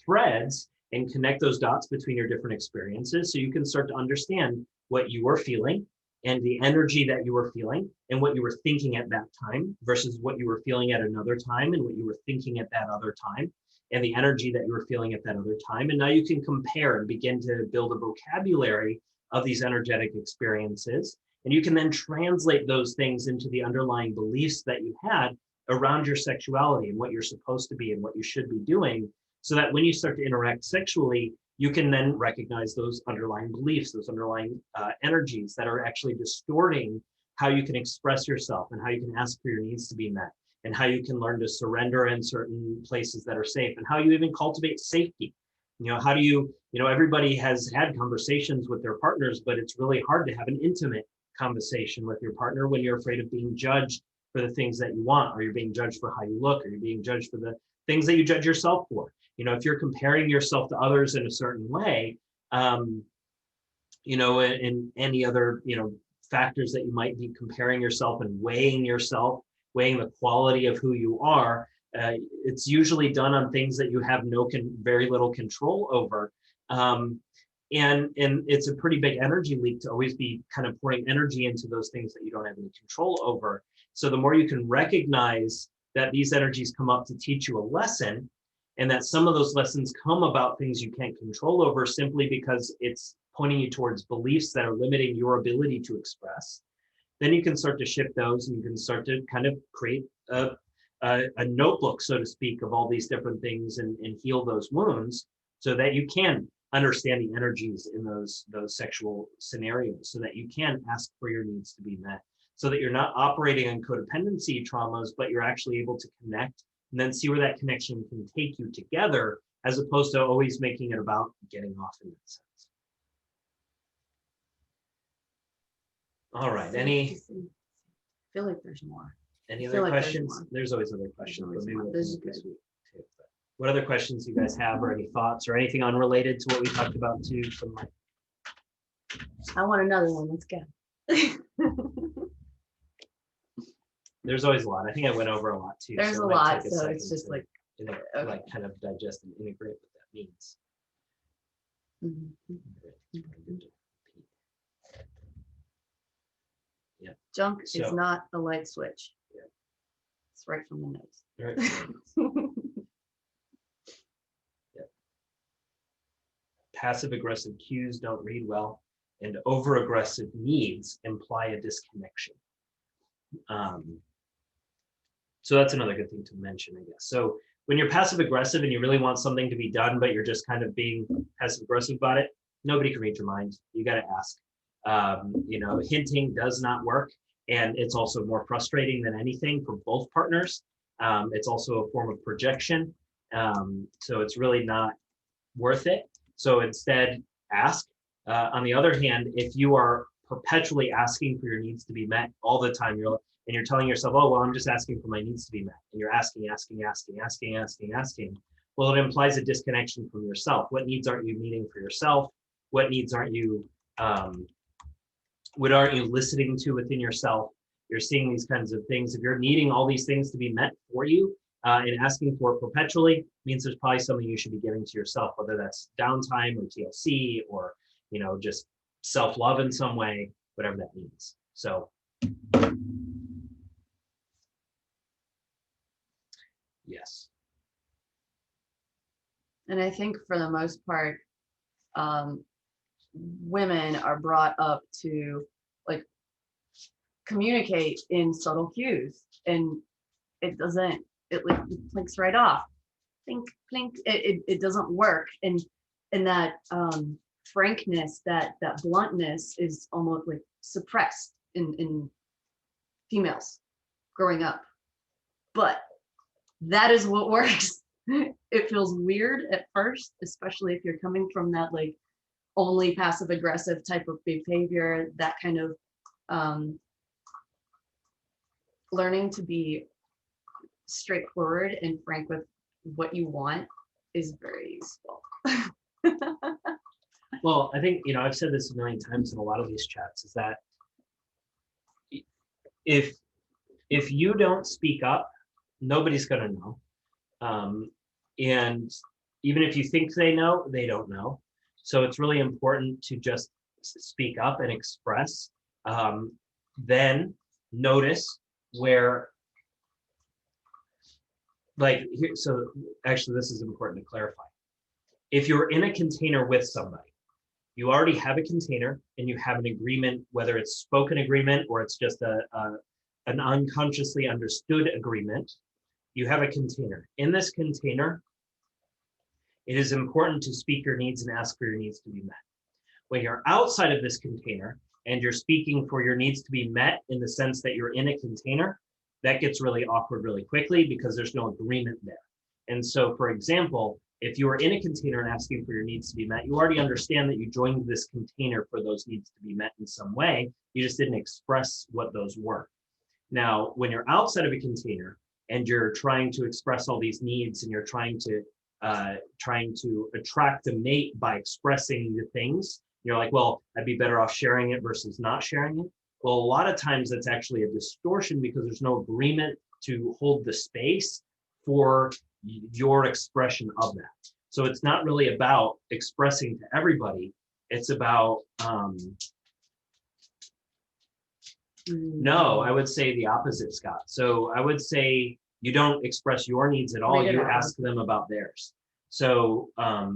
threads, and connect those dots between your different experiences so you can start to understand what you are feeling and the energy that you were feeling and what you were thinking at that time versus what you were feeling at another time and what you were thinking at that other time and the energy that you were feeling at that other time. And now you can compare and begin to build a vocabulary of these energetic experiences. And you can then translate those things into the underlying beliefs that you had around your sexuality and what you're supposed to be and what you should be doing, so that when you start to interact sexually, you can then recognize those underlying beliefs, those underlying energies that are actually distorting how you can express yourself and how you can ask for your needs to be met and how you can learn to surrender in certain places that are safe and how you even cultivate safety. How do you, everybody has had conversations with their partners, but it's really hard to have an intimate conversation with your partner when you're afraid of being judged for the things that you want, or you're being judged for how you look, or you're being judged for the things that you judge yourself for. If you're comparing yourself to others in a certain way, and any other, factors that you might be comparing yourself and weighing the quality of who you are, it's usually done on things that you have very little control over. And it's a pretty big energy leak to always be kind of pouring energy into those things that you don't have any control over. So the more you can recognize that these energies come up to teach you a lesson, and that some of those lessons come about things you can't control over simply because it's pointing you towards beliefs that are limiting your ability to express, then you can start to shift those and you can start to kind of create a notebook, so to speak, of all these different things and heal those wounds so that you can understand the energies in those sexual scenarios, so that you can ask for your needs to be met, so that you're not operating on codependency traumas, but you're actually able to connect and then see where that connection can take you together, as opposed to always making it about getting off in that sense. All right, I feel like there's more. any other questions? There's always other questions, but maybe we'll this week too. But what other questions you guys have, or any thoughts, or anything unrelated to what we talked about too? I want another one. Let's go. There's always a lot. I think I went over a lot too. There's a lot, so it's just like like kind of digest and integrate what that means. Yeah. Junk is not a light switch. Yeah. It's right from the nose. Right. Yeah. Passive aggressive cues don't read well, and over aggressive needs imply a disconnection. So that's another good thing to mention, I guess. So when you're passive aggressive and you really want something to be done, but you're just kind of being passive aggressive about it, nobody can read your mind. You got to ask. Hinting does not work, and it's also more frustrating than anything for both partners. It's also a form of projection, so it's really not worth it. So instead, ask. On the other hand, if you are perpetually asking for your needs to be met all the time, you're telling yourself, oh, well, I'm just asking for my needs to be met. And you're asking. Well, it implies a disconnection from yourself. What needs aren't you meeting for yourself? What needs aren't you listening to within yourself? You're seeing these kinds of things. If you're needing all these things to be met for you and asking for it perpetually, means there's probably something you should be giving to yourself, whether that's downtime or TLC or, just self-love in some way, whatever that means. So. Yes. And I think for the most part, women are brought up to like communicate in subtle cues, and it blinks right off. Blink, blink. It doesn't work, and that frankness, that bluntness is almost like suppressed in females growing up, but that is what works. It feels weird at first, especially if you're coming from that like only passive aggressive type of behavior. That kind of learning to be straightforward and frank with what you want is very useful. Well, I think, I've said this a million times in a lot of these chats, is that if you don't speak up, nobody's going to know. And even if you think they know, they don't know. So it's really important to just speak up and express. Then notice where, like, here, so actually this is important to clarify. If you're in a container with somebody, you already have a container and you have an agreement, whether it's spoken agreement or it's just an unconsciously understood agreement. You have a container. In this container, it is important to speak your needs and ask for your needs to be met. When you're outside of this container and you're speaking for your needs to be met in the sense that you're in a container, that gets really awkward really quickly because there's no agreement there. And so, for example, if you are in a container and asking for your needs to be met, you already understand that you joined this container for those needs to be met in some way. You just didn't express what those were. Now, when you're outside of a container and you're trying to express all these needs and you're trying to attract a mate by expressing the things, you're like, well, I'd be better off sharing it versus not sharing it. Well, a lot of times that's actually a distortion because there's no agreement to hold the space for your expression of that. So it's not really about expressing to everybody. It's about, no, I would say the opposite, Scott. So I would say you don't express your needs at all. You ask them about theirs. So I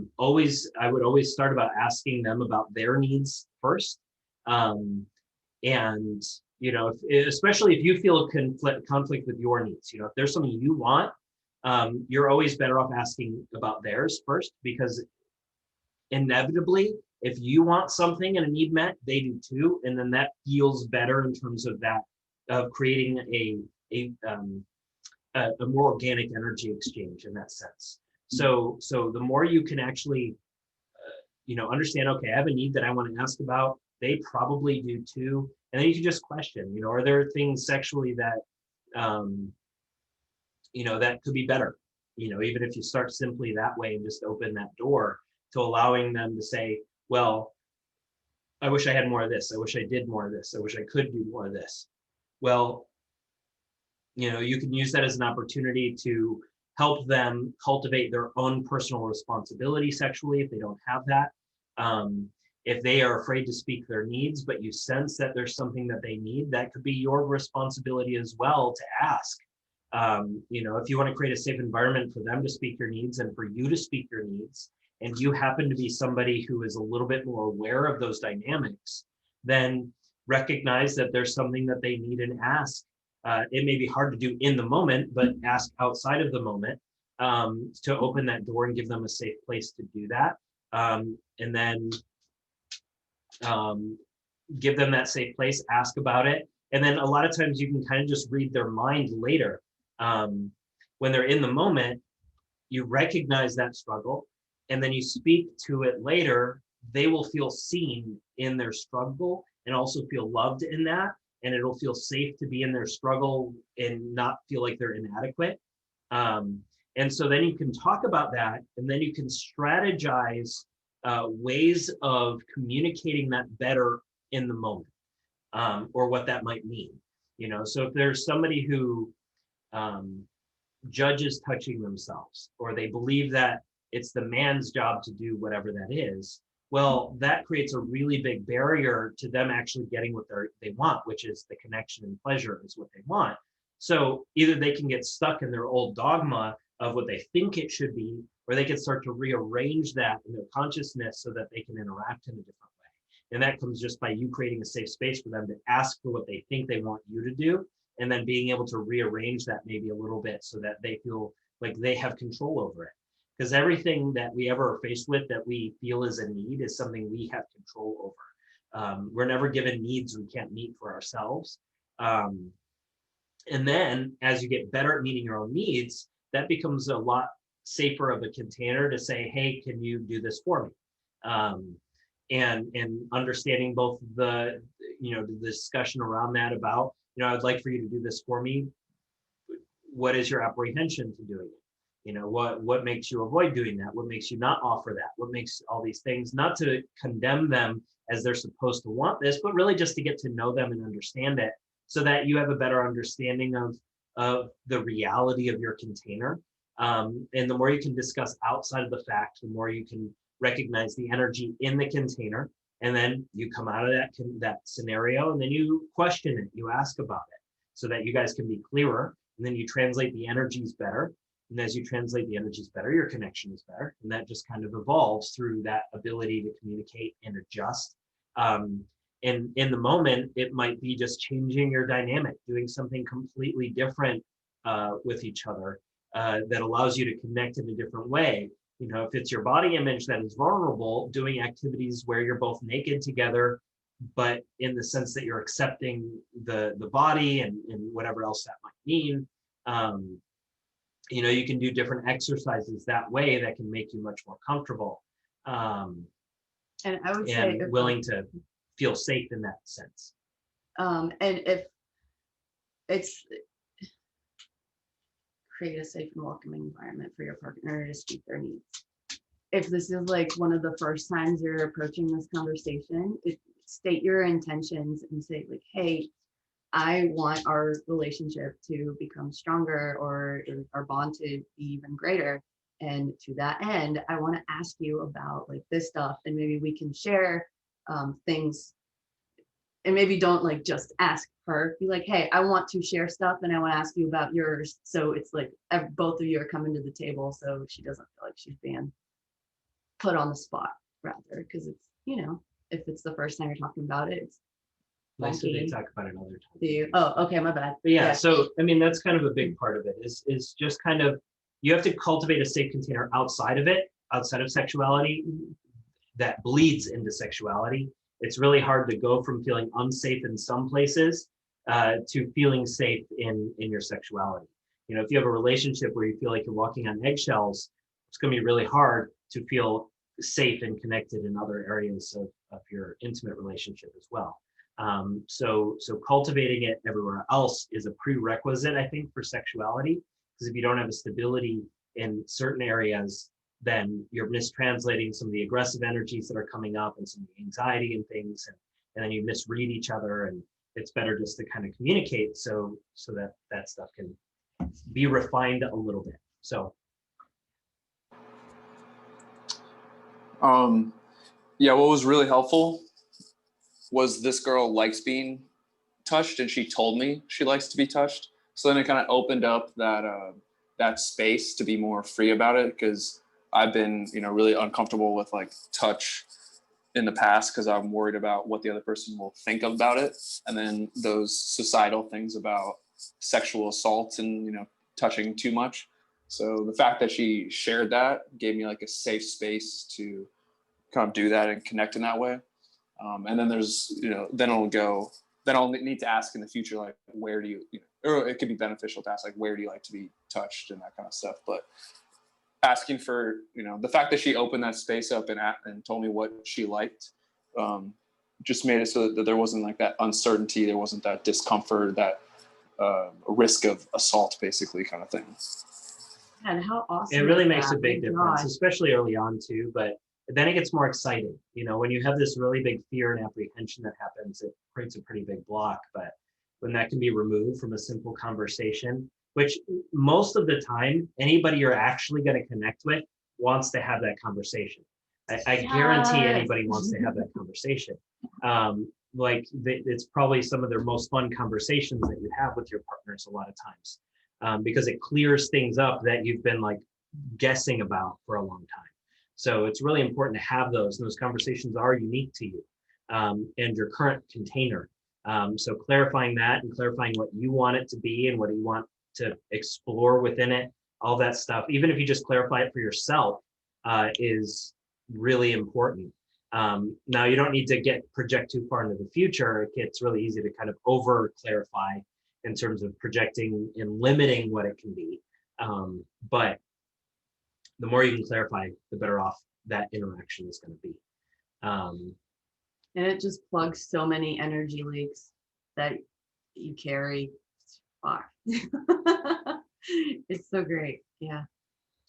would always start about asking them about their needs first. And, you know, especially if you feel conflict with your needs, you know, if there's something you want, you're always better off asking about theirs first, because inevitably, if you want something and a need met, they do too. And then that feels better in terms of that, of creating a more organic energy exchange in that sense. So the more you can actually, you know, understand, okay, I have a need that I want to ask about, they probably do too. And then you can just question, you know, are there things sexually that, you know, that could be better? You know, even if you start simply that way and just open that door to allowing them to say, well, I wish I had more of this. I wish I did more of this. I wish I could do more of this. Well, you know, you can use that as an opportunity to help them cultivate their own personal responsibility sexually if they don't have that. If they are afraid to speak their needs, but you sense that there's something that they need, that could be your responsibility as well to ask. You know, if you want to create a safe environment for them to speak your needs and for you to speak your needs, and you happen to be somebody who is a little bit more aware of those dynamics, then recognize that there's something that they need and ask. It may be hard to do in the moment, but ask outside of the moment to open that door and give them a safe place to do that. And then give them that safe place, ask about it. And then a lot of times you can kind of just read their mind later. When they're in the moment, you recognize that struggle, and then you speak to it later, they will feel seen in their struggle and also feel loved in that. And it'll feel safe to be in their struggle and not feel like they're inadequate. And so then you can talk about that, and then you can strategize ways of communicating that better in the moment, or what that might mean. You know, so if there's somebody who judges touching themselves, or they believe that it's the man's job to do whatever that is, well, that creates a really big barrier to them actually getting what they want, which is the connection and pleasure is what they want. So either they can get stuck in their old dogma of what they think it should be, or they can start to rearrange that in their consciousness so that they can interact in a different way. And that comes just by you creating a safe space for them to ask for what they think they want you to do, and then being able to rearrange that maybe a little bit so that they feel like they have control over it. Because everything that we ever are faced with that we feel is a need is something we have control over. We're never given needs we can't meet for ourselves. And then as you get better at meeting your own needs, that becomes a lot safer of a container to say, hey, can you do this for me? And understanding both the, you know, the discussion around that about, you know, I'd like for you to do this for me. What is your apprehension to doing it? You know, what makes you avoid doing that? What makes you not offer that? What makes all these things? Not to condemn them as they're supposed to want this, but really just to get to know them and understand it, so that you have a better understanding of the reality of your container. And the more you can discuss outside of the fact, the more you can recognize the energy in the container. And then you come out of that scenario, and then you question it, you ask about it, so that you guys can be clearer. And then you translate the energies better. And as you translate the energies better, your connection is better. And that just kind of evolves through that ability to communicate and adjust. And in the moment, it might be just changing your dynamic, doing something completely different with each other that allows you to connect in a different way. You know, if it's your body image that is vulnerable, doing activities where you're both naked together, but in the sense that you're accepting the body and whatever else that might mean. You know, you can do different exercises that way that can make you much more comfortable. And I would say And willing to feel safe in that sense. And if it's create a safe and welcoming environment for your partner to speak their needs. If this is like one of the first times you're approaching this conversation, state your intentions and say like, hey, I want our relationship to become stronger or our bond to be even greater. And to that end, I want to ask you about like this stuff, and maybe we can share things. And maybe don't like just ask her, be like, hey, I want to share stuff and I want to ask you about yours. So it's like both of you are coming to the table, so she doesn't feel like she's being put on the spot, rather, because it's, you know, if it's the first time you're talking about it, it's Nice that they funky. talk about it other times. Do you? Oh, okay, my bad. But yeah, so I mean, that's kind of a big part of it is just kind of, you have to cultivate a safe container outside of it, outside of sexuality, that bleeds into sexuality. It's really hard to go from feeling unsafe in some places to feeling safe in your sexuality. You know, if you have a relationship where you feel like you're walking on eggshells, it's going to be really hard to feel safe and connected in other areas of your intimate relationship as well. So cultivating it everywhere else is a prerequisite, I think, for sexuality, because if you don't have a stability in certain areas, then you're mistranslating some of the aggressive energies that are coming up and some of the anxiety and things, and then you misread each other, and it's better just to kind of communicate so that stuff can be refined a little bit. So yeah, what was really helpful was this girl likes being touched, and she told me she likes to be touched. So then it kind of opened up that space to be more free about it, because I've been, you know, really uncomfortable with like touch in the past because I'm worried about what the other person will think about it, and then those societal things about sexual assault and, you know, touching too much. So the fact that she shared that gave me like a safe space to kind of do that and connect in that way. And then there's, you know, then I'll need to ask in the future, like, where do you know, or it could be beneficial to ask, like, where do you like to be touched and that kind of stuff. But asking for, you know, the fact that she opened that space up and told me what she liked, just made it so that there wasn't like that uncertainty, there wasn't that discomfort, that risk of assault, basically, kind of thing. And how awesome! It really makes a big difference, especially early on too. But then it gets more exciting. You know, when you have this really big fear and apprehension that happens, it creates a pretty big block. But when that can be removed from a simple conversation, which most of the time, anybody you're actually going to connect with wants to have that conversation. I guarantee anybody wants to have that conversation. It's probably some of their most fun conversations that you have with your partners a lot of times, because it clears things up that you've been like guessing about for a long time. So it's really important to have those, and those conversations are unique to you and your current container. So clarifying that and clarifying what you want it to be and what you want to explore within it, all that stuff, even if you just clarify it for yourself, is really important. Now, you don't need to project too far into the future. It gets really easy to kind of over clarify in terms of projecting and limiting what it can be. But the more you can clarify, the better off that interaction is going to be. And it just plugs so many energy leaks that you carry. Fuck. It's so great. Yeah.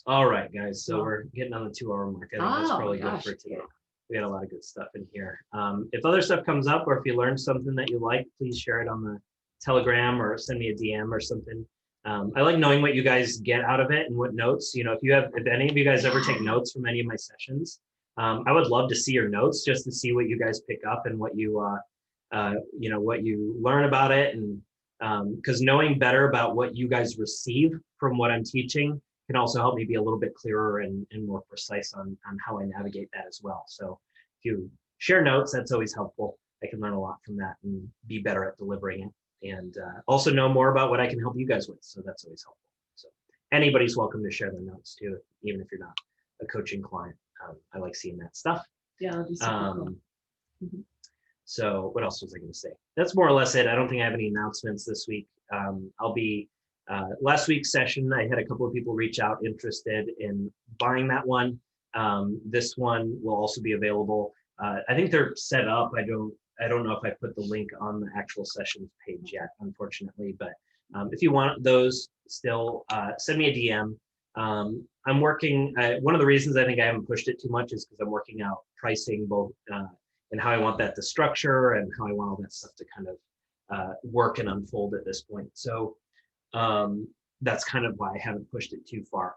All right, guys. So we're getting on the 2-hour mark. I think that's probably good for today. Yeah. We had a lot of good stuff in here. If other stuff comes up, or if you learned something that you like, please share it on the Telegram or send me a DM or something. I like knowing what you guys get out of it and what notes, if any of you guys ever take notes from any of my sessions, I would love to see your notes just to see what you guys pick up and what you what you learn about it. And because knowing better about what you guys receive from what I'm teaching can also help me be a little bit clearer and more precise on how I navigate that as well. So if you share notes, that's always helpful. I can learn a lot from that and be better at delivering it, and also know more about what I can help you guys with. So that's always helpful. So anybody's welcome to share their notes too, even if you're not a coaching client. I like seeing that stuff. Yeah, that'd be super cool. So what else was I going to say? That's more or less it. I don't think I have any announcements this week. I'll be last week's session, I had a couple of people reach out interested in buying that one. This one will also be available. I think they're set up. I don't know if I put the link on the actual sessions page yet, unfortunately, but if you want those still, send me a DM. I'm working, one of the reasons I think I haven't pushed it too much is because I'm working out pricing both and how I want that to structure and how I want all that stuff to kind of work and unfold at this point. So that's kind of why I haven't pushed it too far.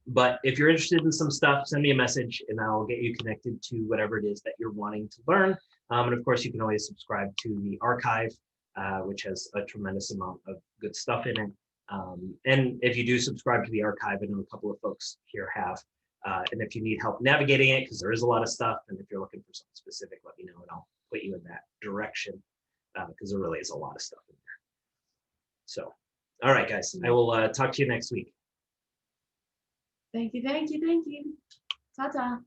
But if you're interested in some stuff, send me a message and I'll get you connected to whatever it is that you're wanting to learn. And of course, you can always subscribe to the archive, which has a tremendous amount of good stuff in it. And if you do subscribe to the archive, I know a couple of folks here have. And if you need help navigating it, because there is a lot of stuff, and if you're looking for something specific, let me know and I'll put you in that direction, because there really is a lot of stuff in there. So, all right, guys, I will talk to you next week. Thank you. Ta-ta.